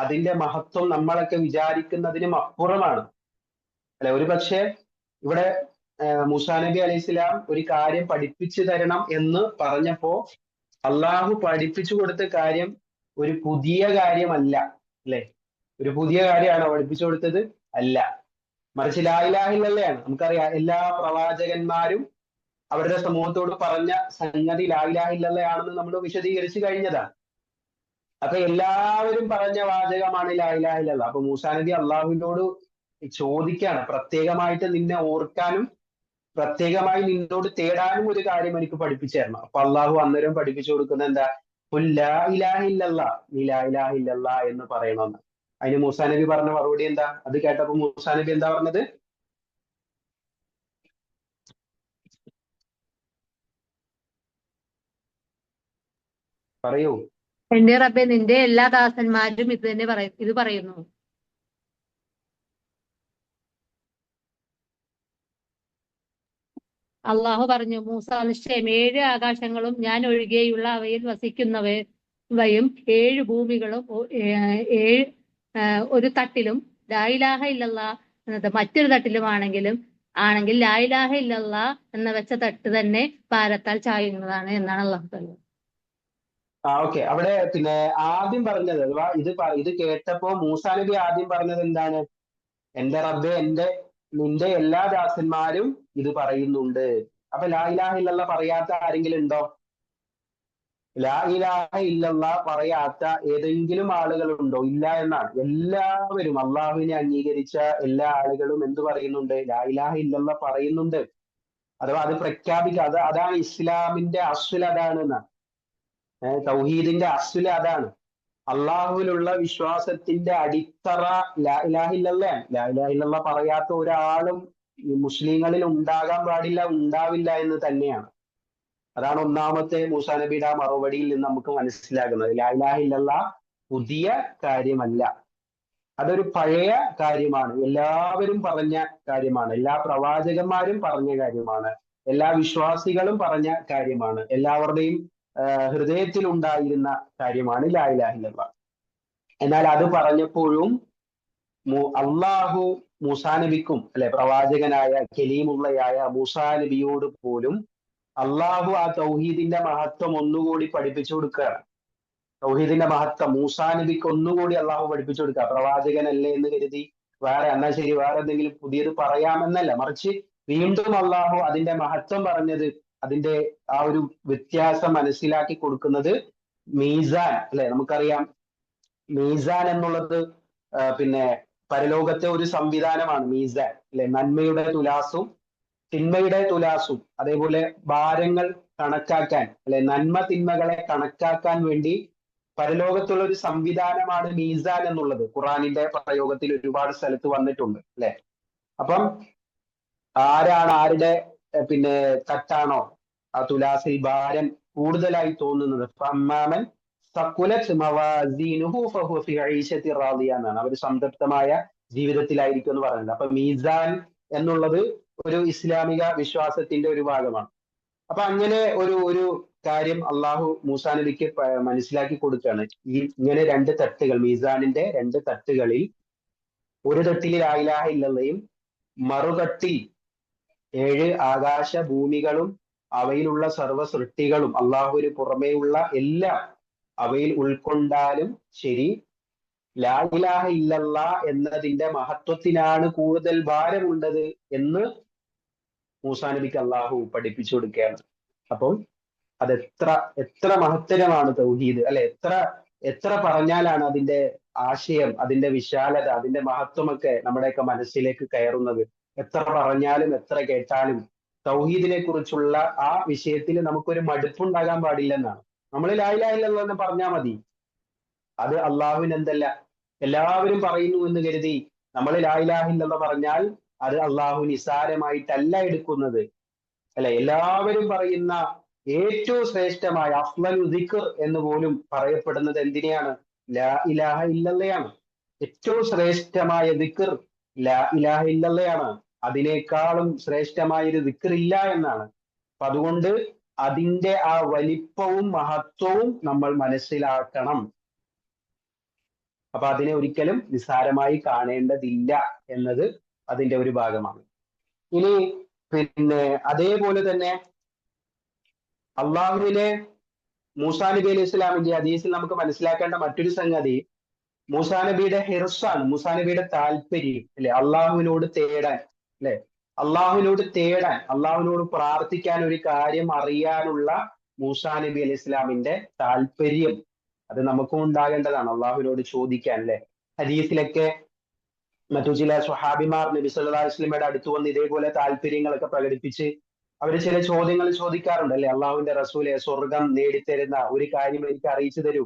[SPEAKER 1] അതിന്റെ മഹത്വം നമ്മളൊക്കെ വിചാരിക്കുന്നതിനും അപ്പുറമാണ്, അല്ലെ? ഒരു പക്ഷേ ഇവിടെ മൂസാ നബി അലൈഹി സ്വലാം ഒരു കാര്യം പഠിപ്പിച്ചു തരണം എന്ന് പറഞ്ഞപ്പോ അള്ളാഹു പഠിപ്പിച്ചു കൊടുത്ത കാര്യം ഒരു പുതിയ കാര്യമല്ല, അല്ലെ? ഒരു പുതിയ കാര്യമാണോ പഠിപ്പിച്ചു കൊടുത്തത്? അല്ല, മറിച്ച് ലാ ഇലാഹ ഇല്ലല്ലയാണ്. നമുക്കറിയാം, എല്ലാ പ്രവാചകന്മാരും അവരുടെ സമൂഹത്തോട് പറഞ്ഞ സംഗതി ലാ ഇലാഹ ഇല്ലല്ലയാണെന്ന് നമ്മൾ വിശദീകരിച്ചു കഴിഞ്ഞതാണ്. അപ്പൊ എല്ലാവരും പറഞ്ഞ വാചകമാണ് ലാ ഇലാഹ ഇല്ലല്ലാ. അപ്പൊ മൂസാ നബി അള്ളാഹുവിനോട് ചോദിക്കാണ്, പ്രത്യേകമായിട്ട് നിന്നെ ഓർക്കാനും പ്രത്യേകമായി നിന്നോട് തേടാനും ഒരു കാര്യം എനിക്ക് പഠിപ്പിച്ചു തരണം. അപ്പൊ അള്ളാഹു അന്നേരം പഠിപ്പിച്ചു കൊടുക്കുന്നത് എന്താ? ഖുൽ ലാ ഇലാഹ ഇല്ലല്ലാ, നീ ലാ ഇലാഹ ഇല്ലല്ലാ എന്ന് പറയണമെന്ന്. അതിന് മൂസാ നബി പറഞ്ഞ മറുപടി എന്താ? അത് കേട്ടപ്പോ മൂസാ നബി എന്താ പറഞ്ഞത്? പറയൂ.
[SPEAKER 5] എന്റെ റബ്ബേ, നിന്റെ എല്ലാ ദാസന്മാരും ഇത് പറയുന്നു. അള്ളാഹു പറഞ്ഞു, മൂസ, നിശ്ചയം 7 ആകാശങ്ങളും ഞാൻ ഒഴികെയുള്ള അവയിൽ വസിക്കുന്നവയും 7 ഭൂമികളും ഒരു തട്ടിലും ലാ ഇലാഹ ഇല്ലല്ലാ എന്നത് മറ്റൊരു തട്ടിലും ആണെങ്കിൽ ലാ ഇലാഹ ഇല്ലല്ലാ എന്ന വെച്ച തട്ട് തന്നെ ഭാരത്താൽ ചായുന്നതാണ് എന്നാണ് അള്ളാഹു പറയുന്നത്.
[SPEAKER 1] ഓക്കെ. അവിടെ പിന്നെ ആദ്യം പറഞ്ഞത്, അഥവാ ഇത് കേട്ടപ്പോ മൂസാ നബി ആദ്യം പറഞ്ഞത് എന്താണ്? എന്റെ റബ്ബേ, നിന്റെ എല്ലാ ദാസന്മാരും ഇത് പറയുന്നുണ്ട്. അപ്പൊ ലാ ഇലാഹ ഇല്ലല്ലാ പറയാത്ത ആരെങ്കിലും ഉണ്ടോ? ലാ ഇലാഹ ഇല്ലല്ലാ പറയാത്ത ഏതെങ്കിലും ആളുകൾ ഉണ്ടോ? ഇല്ല എന്നാണ്. എല്ലാവരും, അള്ളാഹുവിനെ അംഗീകരിച്ച എല്ലാ ആളുകളും എന്ത് പറയുന്നുണ്ട്? ലാ ഇലാഹ ഇല്ലല്ലാ പറയുന്നുണ്ട്. അഥവാ അത് പ്രഖ്യാപിക്കുക, അതാണ് ഇസ്ലാമിന്റെ അസ്ൽ, അതാണ് എന്നാണ്. തൗഹീദിന്റെ അസ്ൽ അതാണ്. അള്ളാഹുവിലുള്ള വിശ്വാസത്തിന്റെ അടിത്തറ ലാ ഇലാഹ ഇല്ലല്ലാ. ലാ ഇലാഹ ഇല്ലല്ലാ പറയാത്ത ഒരാളും മുസ്ലിങ്ങളിൽ ഉണ്ടാകാൻ പാടില്ല, ഉണ്ടാവില്ല എന്ന് തന്നെയാണ്. അതാണ് ഒന്നാമത്തെ മൂസാ നബിയുടെ ആ മറുപടിയിൽ നിന്ന് നമുക്ക് മനസ്സിലാകുന്നത്. ലാ ഇലാഹ ഇല്ലല്ലാ പുതിയ കാര്യമല്ല, അതൊരു പഴയ കാര്യമാണ്. എല്ലാവരും പറഞ്ഞ കാര്യമാണ്, എല്ലാ പ്രവാചകന്മാരും പറഞ്ഞ കാര്യമാണ്, എല്ലാ വിശ്വാസികളും പറഞ്ഞ കാര്യമാണ്, എല്ലാവരുടെയും ഹൃദയത്തിൽ ഉണ്ടായിരുന്ന കാര്യമാണ് ലാ ഇലാഹ ഇല്ലല്ലാ. എന്നാൽ അത് പറഞ്ഞപ്പോഴും അള്ളാഹു മൂസാ നബിക്കും, അല്ലെ, പ്രവാചകനായ കലീമുള്ളയായ മൂസാ നബിയോട് പോലും അള്ളാഹു ആ തൗഹീദിന്റെ മഹത്വം ഒന്നുകൂടി പഠിപ്പിച്ചു കൊടുക്കുകയാണ്. തൗഹീദിന്റെ മഹത്വം മൂസാ നബിക്ക് ഒന്നുകൂടി അള്ളാഹു പഠിപ്പിച്ചു കൊടുക്കുക. പ്രവാചകനല്ലേ എന്ന് കരുതി എന്നാൽ ശരി വേറെ എന്തെങ്കിലും പുതിയത് പറയാമെന്നല്ല, മറിച്ച് വീണ്ടും അള്ളാഹു അതിന്റെ മഹത്വം പറഞ്ഞത്, അതിന്റെ ആ ഒരു വ്യത്യാസം മനസ്സിലാക്കി കൊടുക്കുന്നത് മീസാൻ അല്ലെ. നമുക്കറിയാം മീസാൻ എന്നുള്ളത് പിന്നെ പരലോകത്തെ ഒരു സംവിധാനമാണ് മീസാൻ അല്ലെ. നന്മയുടെ തുലാസും തിന്മയുടെ തുലാസും, അതേപോലെ ഭാരങ്ങൾ കണക്കാക്കാൻ അല്ലെ, നന്മ തിന്മകളെ കണക്കാക്കാൻ വേണ്ടി പരലോകത്തുള്ള ഒരു സംവിധാനമാണ് മീസാൻ എന്നുള്ളത്. ഖുറാനിന്റെ പ്രയോഗത്തിൽ ഒരുപാട് സ്ഥലത്ത് വന്നിട്ടുണ്ട് അല്ലെ. അപ്പം ആരുടെ പിന്നെ തട്ടാണോ ആ തുലാസിൽ ഭാരം കൂടുതലായി തോന്നുന്നത്, ഫമ്മാമൻ സഖുലത് മവാസീനുഹു ഫഹുവ ഫീ ഈശത്തി റാദിയ എന്നാണ്. അവർ സംതൃപ്തമായ ജീവിതത്തിലായിരിക്കും എന്ന് പറയുന്നത്. അപ്പൊ മീസാൻ എന്നുള്ളത് ഒരു ഇസ്ലാമിക വിശ്വാസത്തിന്റെ ഒരു ഭാഗമാണ്. അപ്പൊ അങ്ങനെ ഒരു കാര്യം അള്ളാഹു മൂസാ നബിക്ക് മനസ്സിലാക്കി കൊടുക്കുകയാണ്. ഇങ്ങനെ രണ്ട് തട്ടുകൾ, മീസാനിന്റെ രണ്ട് തട്ടുകളിൽ ഒരു തട്ടിൽ ലാ ഇലാഹ ഇല്ലല്ലയും മറുതട്ടിൽ 7 ആകാശ ഭൂമികളും അവയിലുള്ള സർവ്വ സൃഷ്ടികളും അള്ളാഹുവിന് പുറമേയുള്ള എല്ലാം അവയിൽ ഉൾക്കൊണ്ടാലും ശരി, ലാ ഇലാഹ ഇല്ലല്ലാ എന്നതിന്റെ മഹത്വത്തിനാണ് കൂടുതൽ ഭാരമുണ്ടത് എന്ന് മൂസാ നബിക്ക് അള്ളാഹു പഠിപ്പിച്ചു കൊടുക്കുകയാണ്. അപ്പം അത് എത്ര മഹത്തരമാണ് തൗഹീദ് അല്ലെ. എത്ര പറഞ്ഞാലാണ് അതിന്റെ ആശയം, അതിന്റെ വിശാലത, അതിന്റെ മഹത്വമൊക്കെ നമ്മുടെയൊക്കെ മനസ്സിലേക്ക് കയറുന്നത്. എത്ര പറഞ്ഞാലും എത്ര കേട്ടാലും തൗഹീദിനെ കുറിച്ചുള്ള ആ വിഷയത്തിൽ നമുക്കൊരു മടുപ്പുണ്ടാകാൻ പാടില്ലെന്നാണ്. നമ്മൾ ലാ ഇലാഹ ഇല്ലല്ലാഹ് എന്ന് പറഞ്ഞാൽ മതി. അത് അള്ളാഹുവിന് എന്തല്ല, എല്ലാവരും പറയുന്നു എന്ന് കരുതി നമ്മൾ ലാ ഇലാഹ ഇല്ലല്ലാഹ് പറഞ്ഞാൽ അത് അള്ളാഹു നിസാരമായിട്ടല്ല എടുക്കുന്നത് അല്ലെ. എല്ലാവരും പറയുന്ന ഏറ്റവും ശ്രേഷ്ഠമായ അഫ്ളലു ദിക്ർ എന്ന് പോലും പറയപ്പെടുന്നത് എന്തിനെയാണ്? ലാ ഇലാഹ ഇല്ലല്ലയാണ്. ഏറ്റവും ശ്രേഷ്ഠമായ ദിക്ർ ലാ ഇലാഹ ഇല്ലല്ലയാണ്. അതിനേക്കാളും ശ്രേഷ്ഠമായ ഒരു ദിക്ർ ഇല്ല എന്നാണ്. അപ്പൊ അതുകൊണ്ട് അതിന്റെ ആ വലിപ്പവും മഹത്വവും നമ്മൾ മനസ്സിലാക്കണം. അപ്പൊ അതിനെ ഒരിക്കലും നിസ്സാരമായി കാണേണ്ടതില്ല എന്നത് അതിന്റെ ഒരു ഭാഗമാണ്. ഇനി പിന്നെ അതേപോലെ തന്നെ അള്ളാഹുവിനെ മൂസാ നബി അലൈഹി ഇസ്ലാമിന്റെ ഹദീസിൽ നമുക്ക് മനസ്സിലാക്കേണ്ട മറ്റൊരു സംഗതി മൂസാ നബിയുടെ ഹിർസാണ്, മൂസാ നബിയുടെ താല്പര്യം അല്ലെ. അള്ളാഹുവിനോട് തേടാൻ അല്ലെ, അള്ളാഹുവിനോട് പ്രാർത്ഥിക്കാൻ, ഒരു കാര്യം അറിയാനുള്ള മൂസാ നബി അലൈഹി ഇസ്ലാമിന്റെ താല്പര്യം അത് നമുക്കും ഉണ്ടാകേണ്ടതാണ്. അള്ളാഹുവിനോട് ചോദിക്കാൻ അല്ലെ. ഹദീസിലൊക്കെ മറ്റു ചില സ്വഹാബിമാർ നബി സല്ലല്ലാഹു അലൈഹി വസല്ലമയുടെ അടുത്ത് വന്ന് ഇതേപോലെ താല്പര്യങ്ങളൊക്കെ പ്രകടിപ്പിച്ച് അവർ ചില ചോദ്യങ്ങൾ ചോദിക്കാറുണ്ട് അല്ലെ. അള്ളാഹുവിന്റെ റസൂലെ, സ്വർഗം നേടിത്തരുന്ന ഒരു കാര്യം എനിക്ക് അറിയിച്ചു തരൂ,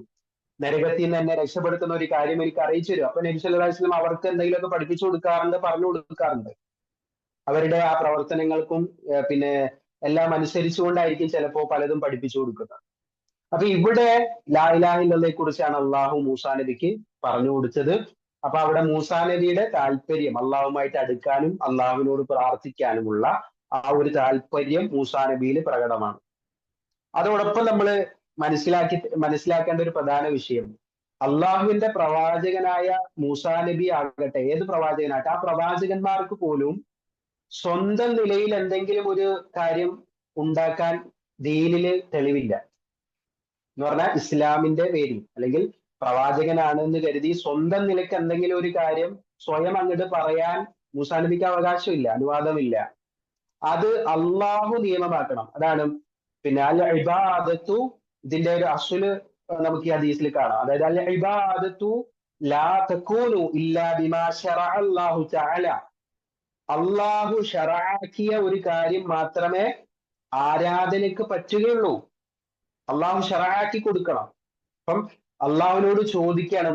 [SPEAKER 1] നരകത്തിൽ നിന്ന് എന്നെ രക്ഷപ്പെടുത്തുന്ന ഒരു കാര്യം എനിക്ക് അറിയിച്ചു തരൂ. അപ്പൊ നബി സല്ലല്ലാഹു അലൈഹി വസല്ലം അവർക്ക് എന്തെങ്കിലുമൊക്കെ പഠിപ്പിച്ചു കൊടുക്കാറുണ്ട്, പറഞ്ഞു കൊടുക്കാറുണ്ട്. അവരുടെ ആ പ്രവർത്തനങ്ങൾക്കും പിന്നെ എല്ലാം അനുസരിച്ചുകൊണ്ടായിരിക്കും ചിലപ്പോ പലതും പഠിപ്പിച്ചു കൊടുക്കുന്നത്. അപ്പൊ ഇവിടെ ലാ ഇലാഹ ഇല്ലല്ലയെ കുറിച്ചാണ് അള്ളാഹു മൂസാ നബിക്ക് പറഞ്ഞു കൊടുത്തത്. അപ്പൊ അവിടെ മൂസാ നബിയുടെ താല്പര്യം അള്ളാഹുമായിട്ട് അടുക്കാനും അള്ളാഹുവിനോട് പ്രാർത്ഥിക്കാനുമുള്ള ആ ഒരു താല്പര്യം മൂസാ നബിയിൽ പ്രകടമാണ്. അതോടൊപ്പം നമ്മൾ മനസ്സിലാക്കേണ്ട ഒരു പ്രധാന വിഷയം, അള്ളാഹുവിന്റെ പ്രവാചകനായ മൂസാ നബി ആകട്ടെ, ഏത് പ്രവാചകനാകട്ടെ, ആ പ്രവാചകന്മാർക്ക് പോലും സ്വന്തം നിലയിൽ എന്തെങ്കിലും ഒരു കാര്യം ഉണ്ടാക്കാൻ ദീനില് തെളിവില്ല. എന്ന് പറഞ്ഞാൽ ഇസ്ലാമിന്റെ പേരിൽ അല്ലെങ്കിൽ പ്രവാചകനാണ് എന്ന് കരുതി സ്വന്തം നിലയ്ക്ക് എന്തെങ്കിലും ഒരു കാര്യം സ്വയം അങ്ങോട്ട് പറയാൻ മൂസാ നബിക്ക് അവകാശമില്ല, അനുവാദമില്ല. അത് അള്ളാഹു നിയമമാക്കണം. അതാണ് പിന്നെ അൽ ഇബാദത്തു, ഇതിന്റെ ഒരു അസ്ല് നമുക്ക് ഈ ഹദീസിൽ കാണാം. അതായത് അൽ ഇബാദത്തു ലാ തകൂനു ഇല്ലാ ബിമാ ശറഅ അല്ലാഹു തആല, അള്ളാഹു ശറഅക്കിയ ഒരു കാര്യം മാത്രമേ ആരാധനയ്ക്ക് പറ്റുകയുള്ളൂ. അള്ളാഹു ശറഅക്കി കൊടുക്കണം. അപ്പം അള്ളാഹുവിനോട് ചോദിക്കുകയാണ്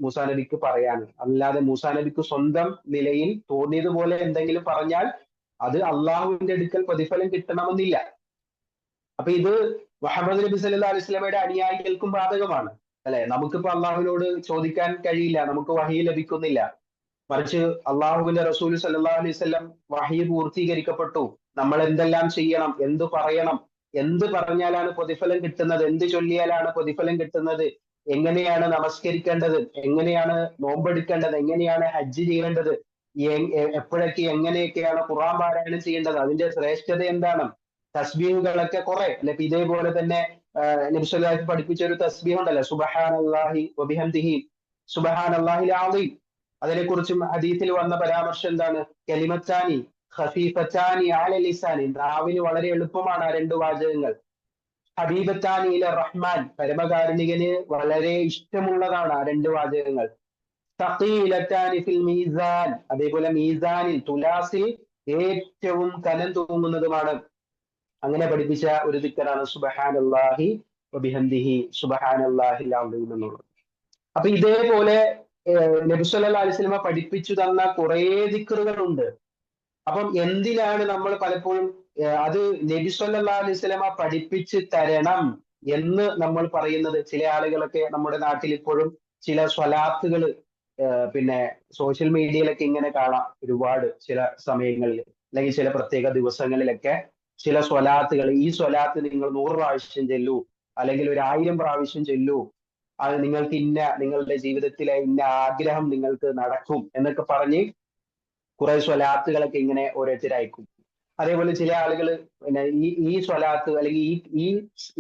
[SPEAKER 1] മൂസാ നബിക്ക് പറയാൻ. അല്ലാതെ മൂസാ നബിക്ക് സ്വന്തം നിലയിൽ തോന്നിയതുപോലെ എന്തെങ്കിലും പറഞ്ഞാൽ അത് അള്ളാഹുവിന്റെ അടുക്കൽ പ്രതിഫലം കിട്ടണമെന്നില്ല. അപ്പൊ ഇത് മുഹമ്മദ് നബി സല്ലല്ലാഹു അലൈഹി വസല്ലമയുടെ അനുയായികൾക്കും ബാധകമാണ് അല്ലെ. നമുക്കിപ്പോ അള്ളാഹുവിനോട് ചോദിക്കാൻ കഴിയില്ല, നമുക്ക് വഹി ലഭിക്കുന്നില്ല. മറിച്ച് അള്ളാഹുവിന്റെ റസൂൽ സല്ലല്ലാഹു അലൈഹി വസല്ലം വഹി പൂർത്തീകരിക്കപ്പെട്ടു. നമ്മൾ എന്തെല്ലാം ചെയ്യണം, എന്ത് പറയണം, എന്ത് പറഞ്ഞാലാണ് പ്രതിഫലം കിട്ടുന്നത്, എന്ത് ചൊല്ലിയാലാണ് പ്രതിഫലം കിട്ടുന്നത്, എങ്ങനെയാണ് നമസ്കരിക്കേണ്ടത്, എങ്ങനെയാണ് നോമ്പെടുക്കേണ്ടത്, എങ്ങനെയാണ് ഹജ്ജ് ചെയ്യേണ്ടത്, എപ്പോഴൊക്കെ എങ്ങനെയൊക്കെയാണ് ഖുർആൻ പാരായണം ചെയ്യേണ്ടത്, അതിന്റെ ശ്രേഷ്ഠത എന്താണ്, തസ്ബീഹുകളൊക്കെ കുറെ അല്ലെ. ഇതേപോലെ തന്നെ നബി സല്ലല്ലാഹു അലൈഹി വസല്ലം പഠിപ്പിച്ച ഒരു തസ്ബീഹ് ഉണ്ടല്ലോ, സുബ്ഹാനല്ലാഹി വബിഹംദിഹി സുബ്ഹാനല്ലാഹിൽ അസീം. അതിനെക്കുറിച്ചും ഹദീസിൽ വന്ന പരാമർശം എന്താണ്? കലിമത്താനി ഖഫീഫത്താനി അലൽ ലിസാനി, നാവിന് വളരെ എളുപ്പമാണ് ആ രണ്ട് വാചകങ്ങൾ. ഹബീബത്താനി ഇല റഹ്മാൻ, പരമകാരുണികന് വളരെ ഇഷ്ടമുള്ളതാണ് ആ രണ്ട് വാചകങ്ങൾ. തഖീലത്താനി ഫിൽ മീസാൻ, അതേപോലെ മീസാനിൽ തുലാസിൽ ഏറ്റവും കനം തൂങ്ങുന്നതുമാണ്. അങ്ങനെ പഠിപ്പിച്ച ഒരു ദിക്റാണ് സുബ്ഹാനല്ലാഹി വബിഹംദിഹി സുബ്ഹാനല്ലാഹിൽ അസീം എന്നുള്ളത്. അപ്പൊ ഇതേപോലെ നബി സല്ലല്ലാഹു അലൈഹി വസല്ലം പഠിപ്പിച്ചു തന്ന കുറേ ദിക്റുകളുണ്ട്. അപ്പം എന്തിനാണ് നമ്മൾ പലപ്പോഴും അത് നബി സല്ലല്ലാഹു അലൈഹി വസല്ലം പഠിപ്പിച്ച് തരണം എന്ന് നമ്മൾ പറയുന്നത്? ചില ആളുകളൊക്കെ നമ്മുടെ നാട്ടിൽ ഇപ്പോഴും ചില സ്വലാത്തുകൾ പിന്നെ സോഷ്യൽ മീഡിയയിലൊക്കെ ഇങ്ങനെ കാണാം ഒരുപാട്, ചില സമയങ്ങളിൽ അല്ലെങ്കിൽ ചില പ്രത്യേക ദിവസങ്ങളിലൊക്കെ ചില സ്വലാത്തുകൾ, ഈ സ്വലാത്ത് നിങ്ങൾ 100 പ്രാവശ്യം ചെല്ലൂ, അല്ലെങ്കിൽ 1000 പ്രാവശ്യം ചെല്ലൂ, അത് നിങ്ങൾക്ക് നിങ്ങളുടെ ജീവിതത്തിലെ ഇന്ന ആഗ്രഹം നിങ്ങൾക്ക് നടക്കും എന്നൊക്കെ പറഞ്ഞ് കുറെ സ്വലാത്തുകളൊക്കെ ഇങ്ങനെ ഓരോരുത്തർ അയക്കും. അതേപോലെ ചില ആളുകൾ പിന്നെ ഈ സ്വലാത്ത് അല്ലെങ്കിൽ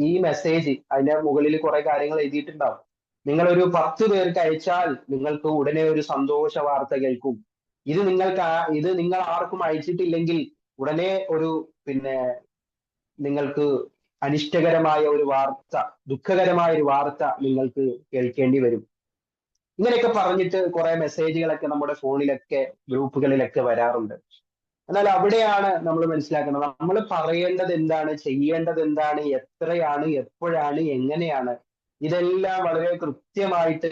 [SPEAKER 1] ഈ മെസ്സേജ് അതിന്റെ മുകളിൽ കുറെ കാര്യങ്ങൾ എഴുതിയിട്ടുണ്ടാവും. നിങ്ങളൊരു 10 പേർക്ക് അയച്ചാൽ നിങ്ങൾക്ക് ഉടനെ ഒരു സന്തോഷ വാർത്ത കേൾക്കും. ഇത് നിങ്ങൾ ആർക്കും അയച്ചിട്ടില്ലെങ്കിൽ ഉടനെ ഒരു പിന്നെ നിങ്ങൾക്ക് അനിഷ്ടകരമായ ഒരു വാർത്ത, ദുഃഖകരമായ ഒരു വാർത്ത നിങ്ങൾക്ക് കേൾക്കേണ്ടി വരും. ഇങ്ങനെയൊക്കെ പറഞ്ഞിട്ട് കുറെ മെസ്സേജുകളൊക്കെ നമ്മുടെ ഫോണിലൊക്കെ ഗ്രൂപ്പുകളിലൊക്കെ വരാറുണ്ട്. എന്നാൽ അവിടെയാണ് നമ്മൾ മനസ്സിലാക്കുന്നത്, നമ്മൾ പറയേണ്ടത് എന്താണ്, ചെയ്യേണ്ടത് എന്താണ്, എത്രയാണ്, എപ്പോഴാണ്, എങ്ങനെയാണ്, ഇതെല്ലാം വളരെ കൃത്യമായിട്ട്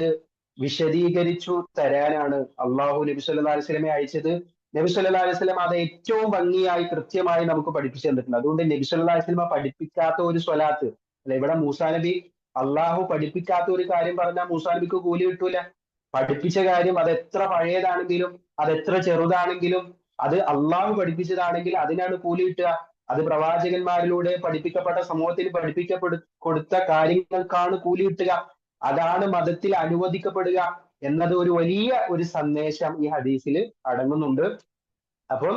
[SPEAKER 1] വിശദീകരിച്ചു തരാനാണ് അള്ളാഹു നബി സല്ലല്ലാഹു അലൈഹി വസല്ലമയെ അയച്ചത്. നബി സല്ലല്ലാഹു അലൈഹി വസല്ലം അത് ഏറ്റവും ഭംഗിയായി കൃത്യമായി നമുക്ക് പഠിപ്പിച്ചു തന്നിട്ടുണ്ട്. അതുകൊണ്ട് നബി സല്ലല്ലാഹു അലൈഹി വസല്ലം പഠിപ്പിക്കാത്ത ഒരു സ്വലാത്ത് അല്ല, ഇവിടെ മൂസാ നബി അള്ളാഹു പഠിപ്പിക്കാത്ത ഒരു കാര്യം പറഞ്ഞാൽ മൂസാ നബിക്ക് കൂലി കിട്ടൂല. പഠിപ്പിച്ച കാര്യം അത് എത്ര പഴയതാണെങ്കിലും അത് എത്ര ചെറുതാണെങ്കിലും അത് അള്ളാഹു പഠിപ്പിച്ചതാണെങ്കിൽ അതിനാണ് കൂലി കിട്ടുക. അത് പ്രവാചകന്മാരിലൂടെ പഠിപ്പിക്കപ്പെട്ട സമൂഹത്തിന് കൊടുത്ത കാര്യങ്ങൾക്കാണ് കൂലി കിട്ടുക. അതാണ് മതത്തിൽ അനുവദിക്കപ്പെടുക എന്നത് ഒരു വലിയ ഒരു സന്ദേശം ഈ ഹദീസിൽ അടങ്ങുന്നുണ്ട്. അപ്പം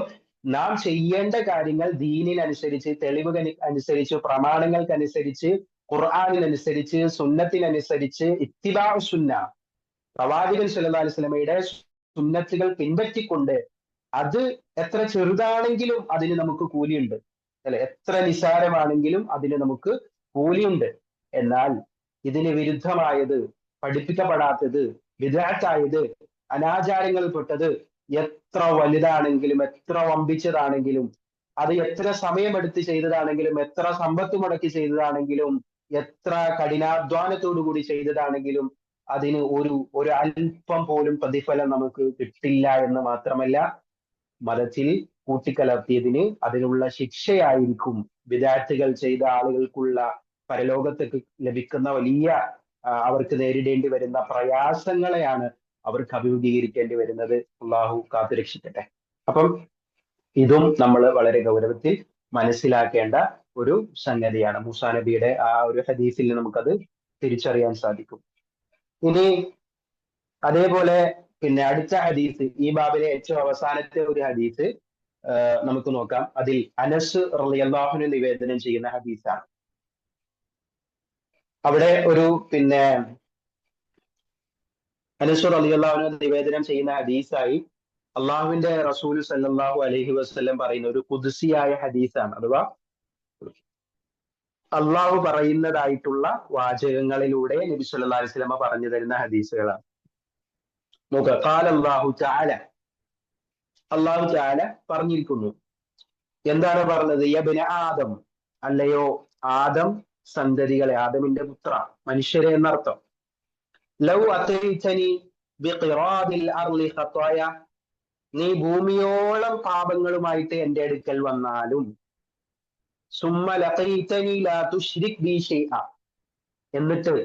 [SPEAKER 1] നാം ചെയ്യേണ്ട കാര്യങ്ങൾ ദീനിനനുസരിച്ച്, തെളിവുകൾ അനുസരിച്ച്, പ്രമാണങ്ങൾക്കനുസരിച്ച്, ഖുർആനിനനുസരിച്ച്, സുന്നത്തിനനുസരിച്ച്, ഇത്തിബാഉ സുന്ന, പ്രവാചകൻ സല്ലല്ലാഹു അലൈഹി വസല്ലമയുടെ സുന്നത്തുകൾ പിൻപറ്റിക്കൊണ്ട്, അത് എത്ര ചെറുതാണെങ്കിലും അതിന് നമുക്ക് കൂലിയുണ്ട്, അല്ലെ? എത്ര നിസാരമാണെങ്കിലും അതിന് നമുക്ക് കൂലിയുണ്ട്. എന്നാൽ ഇതിന് വിരുദ്ധമായത്, പഠിപ്പിക്കപ്പെടാത്തത്, വിദഅത്തായത്, അനാചാരങ്ങളിൽപ്പെട്ടത് എത്ര വലുതാണെങ്കിലും എത്ര വമ്പിച്ചതാണെങ്കിലും, അത് എത്ര സമയമെടുത്ത് ചെയ്തതാണെങ്കിലും, എത്ര സമ്പത്ത് മുടക്കി ചെയ്തതാണെങ്കിലും, എത്ര കഠിനാധ്വാനത്തോടു കൂടി ചെയ്തതാണെങ്കിലും അതിന് ഒരു അല്പം പോലും പ്രതിഫലം നമുക്ക് കിട്ടില്ല എന്ന് മാത്രമല്ല, മതത്തിൽ കൂട്ടിക്കലർത്തിയതിന് അതിനുള്ള ശിക്ഷയായിരിക്കും. വിദഅത്തുകൾ ചെയ്ത ആളുകൾക്കുള്ള പരലോകത്തേക്ക് ലഭിക്കുന്ന വലിയ അവർക്ക് നേരിടേണ്ടി വരുന്ന പ്രയാസങ്ങളെയാണ് അവർക്ക് അഭിമുഖീകരിക്കേണ്ടി വരുന്നത്. അള്ളാഹു കാത്തുരക്ഷിക്കട്ടെ. അപ്പം ഇതും നമ്മൾ വളരെ ഗൗരവത്തിൽ മനസ്സിലാക്കേണ്ട ഒരു സംഗതിയാണ്. മൂസാ നബിയുടെ ആ ഒരു ഹദീസിൽ നമുക്കത് തിരിച്ചറിയാൻ സാധിക്കും. ഇനി അതേപോലെ പിന്നെ അടുത്ത ഹദീസ്, ഈ ബാബിലെ ഏറ്റവും അവസാനത്തെ ഒരു ഹദീസ് നമുക്ക് നോക്കാം. അതിൽ അനസ് റളിയല്ലാഹു അൻഹു നിവേദനം ചെയ്യുന്ന ഹദീസാണ്. അവിടെ ഒരു പിന്നെ അനസ് റളിയല്ലാഹു അൻഹു നിവേദനം ചെയ്യുന്ന ഹദീസായി അള്ളാഹുവിന്റെ റസൂൽ സല്ലല്ലാഹു അലൈഹി വസല്ലം പറയുന്ന ഒരു ഖുദ്സിയായ ഹദീസാണ്. അഥവാ അള്ളാഹു പറയുന്നതായിട്ടുള്ള വാചകങ്ങളിലൂടെ നബി സല്ലല്ലാഹു അലൈഹി വസല്ലം പറഞ്ഞു തരുന്ന ഹദീസുകളാണ്. നോക്കുക, ഖാല അല്ലാഹു തആല, അല്ലാഹു തആല പറഞ്ഞിരിക്കുന്നു. എന്താണ് പറഞ്ഞത്? യബ്ന ആദം, അല്ലയോ ആദം സന്തതികളെ, ആദമിന്റെ പുത്ര, മനുഷ്യരെ എന്നർത്ഥം. ലൗ അതൈതനി ബിഖിറാദിൽ അർളി ഖതായ, നീ ഭൂമിയോളം പാപങ്ങളുമായിട്ട് എന്റെ അടുക്കൽ വന്നാലും, സുമ്മ ലഖീതനി ലാ തുശ്രിക് ബി ശൈഅ, എന്നിട്ട്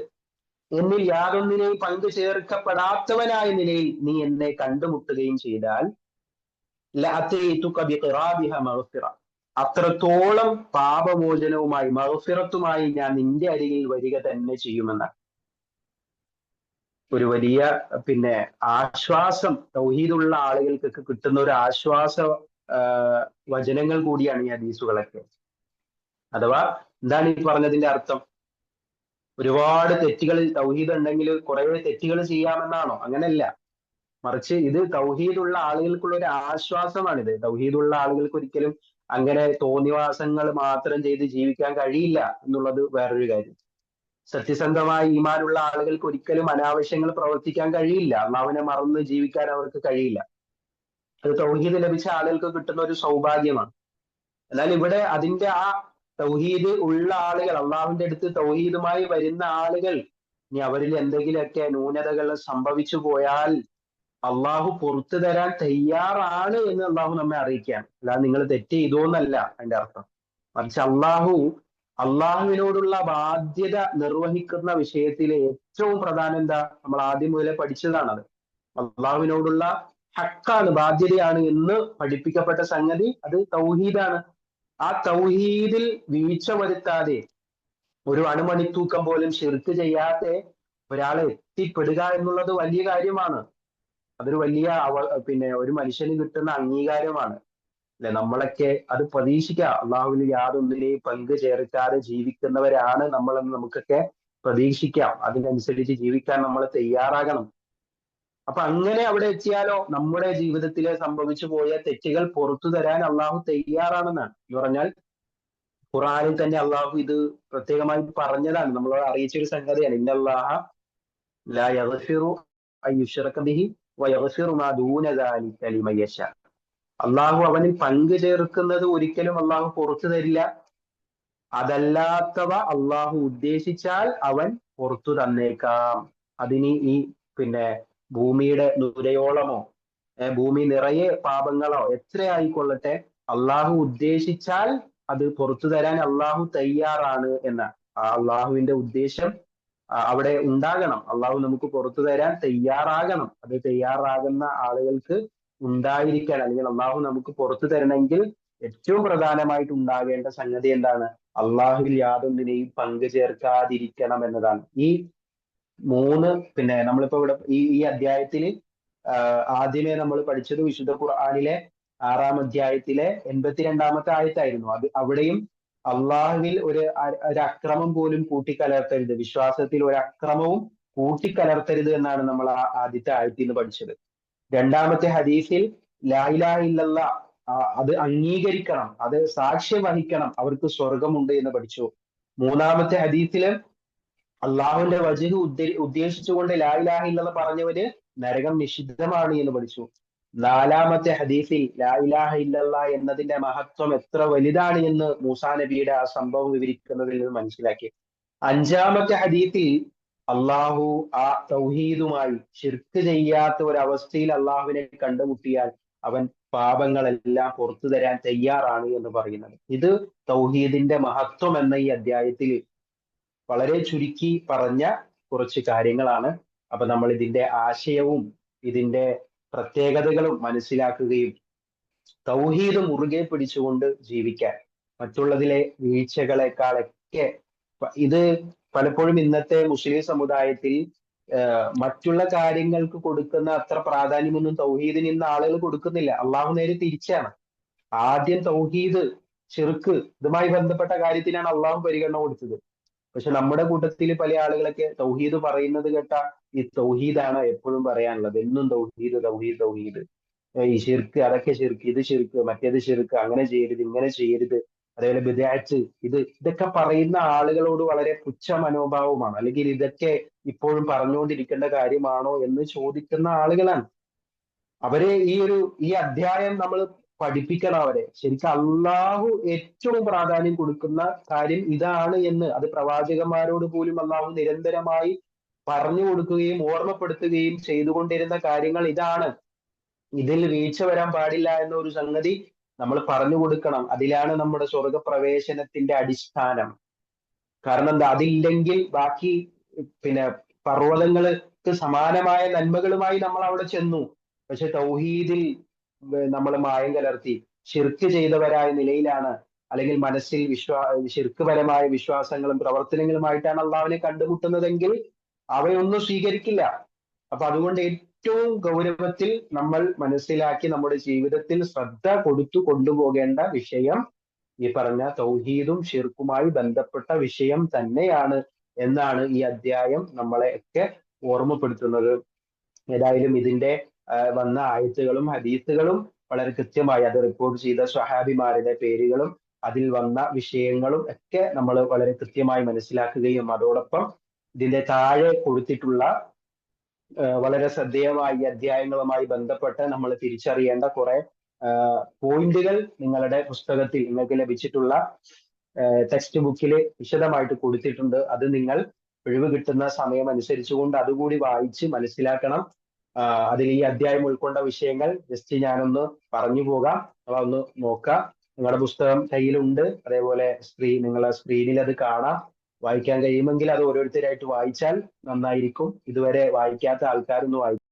[SPEAKER 1] എന്നിൽ യാതൊന്നിനെയും പങ്കു ചേർക്കപ്പെടാത്തവനായ നിലയിൽ നീ എന്നെ കണ്ടുമുട്ടുകയും ചെയ്താൽ, ലഅതൈതുക ബിഖിറാദിഹ മഗ്ഫിറ, അത്രത്തോളം പാപമോചനവുമായി മഗ്ഫിറത്തുമായി ഞാൻ നിന്റെ അരികിൽ വരിക തന്നെ ചെയ്യുമെന്നാണ്. ഒരു വലിയ പിന്നെ ആശ്വാസം തൗഹീദുള്ള ആളുകൾക്കൊക്കെ കിട്ടുന്ന ഒരു ആശ്വാസ വചനങ്ങൾ കൂടിയാണ് ഈ ഹദീസുകളൊക്കെ. അഥവാ എന്താണ് ഈ പറഞ്ഞതിന്റെ അർത്ഥം? ഒരുപാട് തെറ്റുകൾ തൗഹീദ് ഉണ്ടെങ്കിൽ കുറെ തെറ്റുകൾ ചെയ്യാമെന്നാണോ? അങ്ങനെയല്ല. മറിച്ച് ഇത് തൗഹീദുള്ള ആളുകൾക്കുള്ള ഒരു ആശ്വാസമാണിത്. തൗഹീദുള്ള ആളുകൾക്ക് ഒരിക്കലും അങ്ങനെ തോന്നിവാസങ്ങൾ മാത്രം ചെയ്ത് ജീവിക്കാൻ കഴിയില്ല എന്നുള്ളത് വേറൊരു കാര്യം. സത്യസന്ധമായ ഈമാനുള്ള ആളുകൾക്ക് ഒരിക്കലും അനാവശ്യങ്ങൾ പ്രവർത്തിക്കാൻ കഴിയില്ല. അള്ളാഹുവിനെ മറന്ന് ജീവിക്കാൻ അവർക്ക് കഴിയില്ല. അത് തൗഹീദ് ലഭിച്ച ആളുകൾക്ക് കിട്ടുന്ന ഒരു സൗഭാഗ്യമാണ്. എന്നാൽ ഇവിടെ അതിന്റെ ആ തൗഹീദ് ഉള്ള ആളുകൾ, അള്ളാഹുവിന്റെ അടുത്ത് തൗഹീദുമായി വരുന്ന ആളുകൾ, ഇനി അവരിൽ എന്തെങ്കിലുമൊക്കെ ന്യൂനതകൾ സംഭവിച്ചു പോയാൽ അള്ളാഹു പുറത്തു തരാൻ തയ്യാറാണ് എന്ന് അള്ളാഹു നമ്മെ അറിയിക്കുകയാണ്. അല്ലാതെ നിങ്ങൾ തെറ്റ് ചെയ്തോന്നല്ല അതിന്റെ അർത്ഥം. മറിച്ച് അള്ളാഹുവിനോടുള്ള ബാധ്യത നിർവഹിക്കുന്ന വിഷയത്തിൽ ഏറ്റവും പ്രധാനം എന്താ? നമ്മൾ ആദ്യം മുതലേ പഠിച്ചതാണത്. അള്ളാഹുവിനോടുള്ള ഹക്കാണ്, ബാധ്യതയാണ് എന്ന് പഠിപ്പിക്കപ്പെട്ട സംഗതി അത് തൗഹീദാണ്. ആ തൗഹീദിൽ വീഴ്ച വരുത്താതെ, ഒരു അണുമണിത്തൂക്കം പോലും ശിർക്ക് ചെയ്യാതെ ഒരാളെ എത്തിപ്പെടുക എന്നുള്ളത് വലിയ കാര്യമാണ്. അതൊരു വലിയ ഒരു മനുഷ്യന് കിട്ടുന്ന അംഗീകാരമാണ്. അല്ലെ? നമ്മളൊക്കെ അത് പ്രതീക്ഷിക്കാം. അള്ളാഹുവിന് യാതൊന്നിനെയും പങ്ക് ചേർക്കാതെ ജീവിക്കുന്നവരാണ് നമ്മളെന്ന് നമുക്കൊക്കെ പ്രതീക്ഷിക്കാം. അതിനനുസരിച്ച് ജീവിക്കാൻ നമ്മൾ തയ്യാറാകണം. അപ്പൊ അങ്ങനെ അവിടെ എത്തിയാലോ നമ്മുടെ ജീവിതത്തിൽ സംഭവിച്ചു പോയ തെറ്റുകൾ പുറത്തു തരാൻ അള്ളാഹു തയ്യാറാണെന്നാണ്. എന്ന് പറഞ്ഞാൽ ഖുർആനിൽ തന്നെ അള്ളാഹു ഇത് പ്രത്യേകമായി പറഞ്ഞതാണ്, നമ്മളോട് അറിയിച്ചൊരു സംഗതിയാണ്. ഇന്നല്ലാഹ ലാ യഗ്ഫിറു അൻ യുശ്റക ബിഹി വയഗ്ഫിറു മാ ദൂന ദാലിക ലിമൻ യശാ. അള്ളാഹു അവനിൽ പങ്കു ചേർക്കുന്നത് ഒരിക്കലും അള്ളാഹു പുറത്തു തരില്ല. അതല്ലാത്തവ അള്ളാഹു ഉദ്ദേശിച്ചാൽ അവൻ പുറത്തു തന്നേക്കാം. അതിന് ഈ ഭൂമിയുടെ നുരയോളമോ ഭൂമി നിറയെ പാപങ്ങളോ എത്രയായിക്കൊള്ളട്ടെ, അള്ളാഹു ഉദ്ദേശിച്ചാൽ അത് പുറത്തു തരാൻ അള്ളാഹു തയ്യാറാണ് എന്ന ആ അള്ളാഹുവിന്റെ ഉദ്ദേശം അവിടെ ഉണ്ടാകണം. അള്ളാഹു നമുക്ക് പുറത്തു തരാൻ തയ്യാറാകണം. അത് തയ്യാറാകുന്ന ആളുകൾക്ക് ഉണ്ടായിരിക്കാൻ, അല്ലെങ്കിൽ അള്ളാഹു നമുക്ക് പുറത്തു തരണമെങ്കിൽ ഏറ്റവും പ്രധാനമായിട്ട് ഉണ്ടാകേണ്ട സംഗതി എന്താണ്? അള്ളാഹുവിൽ യാതൊന്നിനെയും പങ്കു ചേർക്കാതിരിക്കണം എന്നതാണ്. ഈ മൂന്ന് നമ്മളിപ്പോ ഇവിടെ ഈ അധ്യായത്തിൽ ആദ്യമേ നമ്മൾ പഠിച്ചത് വിശുദ്ധ ഖുർആനിലെ 6-ാം അധ്യായത്തിലെ 82-ാമത്തെ ആയത്തായിരുന്നു. അവിടെയും അള്ളാഹുവിൽ ഒരു അക്രമം പോലും കൂട്ടിക്കലർത്തരുത്, വിശ്വാസത്തിൽ ഒരു അക്രമവും കൂട്ടിക്കലർത്തരുത് എന്നാണ് നമ്മൾ ആ ആദ്യത്തെ ആയത്തിൽ നിന്ന് പഠിച്ചത്. 2-ാമത്തെ ഹദീസിൽ ലാ ഇലാഹ ഇല്ലല്ലാഹ് അത് അംഗീകരിക്കണം, അത് സാക്ഷ്യം വഹിക്കണം, അവർക്ക് സ്വർഗമുണ്ട് എന്ന് പഠിച്ചു. 3-ാമത്തെ ഹദീസില് അള്ളാഹുവിന്റെ വജ്ഹ് ഉദ്ദേശിച്ചുകൊണ്ട് ലാ ഇലാഹ ഇല്ലല്ലാഹ് പറഞ്ഞവര് നരകം നിഷിദ്ധമാണ് എന്ന് പഠിച്ചു. 4-ാമത്തെ ഹദീസിൽ ലാ ഇലാഹ ഇല്ലല്ലാഹ് എന്നതിന്റെ മഹത്വം എത്ര വലുതാണ് എന്ന് മൂസാ നബിയുടെ ആ സംഭവം വിവരിക്കുന്നതിൽ നിന്ന് മനസ്സിലാക്കി. 5-ാമത്തെ ഹദീസിൽ അള്ളാഹു ആ തൗഹീദുമായി ശിർക്ക് ചെയ്യാത്ത ഒരവസ്ഥയിൽ അള്ളാഹുവിനെ കണ്ടുമുട്ടിയാൽ അവൻ പാപങ്ങളെല്ലാം പുറത്തു തരാൻ തയ്യാറാണ് എന്ന് പറയുന്നത്. ഇത് തൗഹീദിന്റെ മഹത്വം എന്ന ഈ അധ്യായത്തിൽ വളരെ ചുരുക്കി പറഞ്ഞ കുറച്ച് കാര്യങ്ങളാണ്. അപ്പൊ നമ്മൾ ഇതിന്റെ ആശയവും ഇതിന്റെ പ്രത്യേകതകളും മനസ്സിലാക്കുകയും തൗഹീദ് മുറുകെ പിടിച്ചുകൊണ്ട് ജീവിക്കാൻ, മറ്റുള്ളതിലെ വീഴ്ചകളെക്കാളൊക്കെ ഇത് പലപ്പോഴും ഇന്നത്തെ മുസ്ലിം സമുദായത്തിൽ മറ്റുള്ള കാര്യങ്ങൾക്ക് കൊടുക്കുന്ന അത്ര പ്രാധാന്യമൊന്നും തൗഹീദിന് ഇന്ന് ആളുകൾ കൊടുക്കുന്നില്ല. അള്ളാഹു നേരെ തിരിച്ചാണ്. ആദ്യം തൗഹീദ്, ശിർക്ക് ഇതുമായി ബന്ധപ്പെട്ട കാര്യത്തിനാണ് അള്ളാഹു പരിഗണന കൊടുത്തത്. പക്ഷെ നമ്മുടെ കൂട്ടത്തിൽ പല ആളുകളൊക്കെ തൗഹീദ് പറയുന്നത് കേട്ട ഈ തൗഹീദാണ് എപ്പോഴും പറയാനുള്ളത്, എന്നും തൗഹീദ് തൗഹീദ് തൗഹീദ്, ഈ ശിർക്ക് അതൊക്കെ ശിർക്ക്, ഇത് ശിർക്ക്, മറ്റേത് ശിർക്ക്, അങ്ങനെ ചെയ്യരുത്, ഇങ്ങനെ ചെയ്യരുത്, അതേപോലെ ബിദ്അത്ത്, ഇതൊക്കെ പറയുന്ന ആളുകളോട് വളരെ പുച്ഛ മനോഭാവമാണ്. അല്ലെങ്കിൽ ഇതൊക്കെ ഇപ്പോഴും പറഞ്ഞുകൊണ്ടിരിക്കേണ്ട കാര്യമാണോ എന്ന് ചോദിക്കുന്ന ആളുകളാണ്. അവരെ ഈ അധ്യായം നമ്മൾ പഠിപ്പിക്കണം അവരെ. ശരിക്കും അള്ളാഹു ഏറ്റവും പ്രാധാന്യം കൊടുക്കുന്ന കാര്യം ഇതാണ് എന്ന് അത് പ്രവാചകന്മാരോട് പോലും അള്ളാഹു നിരന്തരമായി പറഞ്ഞു കൊടുക്കുകയും ഓർമ്മപ്പെടുത്തുകയും ചെയ്തുകൊണ്ടിരുന്ന കാര്യങ്ങൾ ഇതാണ്. ഇതിൽ വീഴ്ച വരാൻ പാടില്ല എന്ന ഒരു സംഗതി നമ്മൾ പറഞ്ഞു കൊടുക്കണം. അതിലാണ് നമ്മുടെ സ്വർഗപ്രവേശനത്തിന്റെ അടിസ്ഥാനം. കാരണം എന്താ? അതില്ലെങ്കിൽ ബാക്കി പർവ്വതങ്ങൾക്ക് സമാനമായ നന്മകളുമായി നമ്മൾ അവിടെ ചെന്നു. പക്ഷെ തൗഹീദിൽ നമ്മൾ മായം കലർത്തി ശിർക്ക് ചെയ്തവരായ നിലയിലാണ്, അല്ലെങ്കിൽ മനസ്സിൽ ശിർക്ക്പരമായ വിശ്വാസങ്ങളും പ്രവർത്തനങ്ങളുമായിട്ടാണ് അള്ളാഹുവിനെ കണ്ടുമുട്ടുന്നതെങ്കിൽ അവയൊന്നും സ്വീകരിക്കില്ല. അപ്പൊ അതുകൊണ്ട് ഏറ്റവും ഗൗരവത്തിൽ നമ്മൾ മനസ്സിലാക്കി നമ്മുടെ ജീവിതത്തിൽ ശ്രദ്ധ കൊടുത്തു കൊണ്ടുപോകേണ്ട വിഷയം ഈ പറഞ്ഞ തൗഹീദും ഷിർക്കുമായി ബന്ധപ്പെട്ട വിഷയം തന്നെയാണ് എന്നാണ് ഈ അധ്യായം നമ്മളെ ഒക്കെ ഓർമ്മപ്പെടുത്തുന്നത്. ഏതായാലും ഇതിന്റെ വന്ന ആയത്തുകളും ഹദീസുകളും വളരെ കൃത്യമായി അത് റിപ്പോർട്ട് ചെയ്ത സ്വഹാബിമാരുടെ പേരുകളും അതിൽ വന്ന വിഷയങ്ങളും ഒക്കെ നമ്മൾ വളരെ കൃത്യമായി മനസ്സിലാക്കുകയും അതോടൊപ്പം ഇതിന്റെ താഴെ കൊടുത്തിട്ടുള്ള വളരെ ശ്രദ്ധേയമായ ഈ അധ്യായങ്ങളുമായി ബന്ധപ്പെട്ട് നമ്മൾ തിരിച്ചറിയേണ്ട കുറെ പോയിന്റുകൾ നിങ്ങളുടെ പുസ്തകത്തിൽ നിങ്ങൾക്ക് ലഭിച്ചിട്ടുള്ള ടെക്സ്റ്റ് ബുക്കിൽ വിശദമായിട്ട് കൊടുത്തിട്ടുണ്ട്. അത് നിങ്ങൾ ഒഴിവ് കിട്ടുന്ന സമയം അനുസരിച്ചുകൊണ്ട് അതുകൂടി വായിച്ച് മനസ്സിലാക്കണം. അതിൽ ഈ അധ്യായം ഉൾക്കൊണ്ട വിഷയങ്ങൾ ജസ്റ്റ് ഞാനൊന്ന് പറഞ്ഞു പോകാം, ഒന്ന് നോക്കാം. നിങ്ങളുടെ പുസ്തകം കയ്യിലുണ്ട്, അതേപോലെ നിങ്ങളെ സ്ക്രീനിൽ അത് കാണാം. വായിക്കാൻ കഴിയുമെങ്കിൽ അത് ഓരോരുത്തരായിട്ട് വായിച്ചാൽ നന്നായിരിക്കും. ഇതുവരെ വായിക്കാത്ത ആൾക്കാരൊന്ന് വായിക്കും.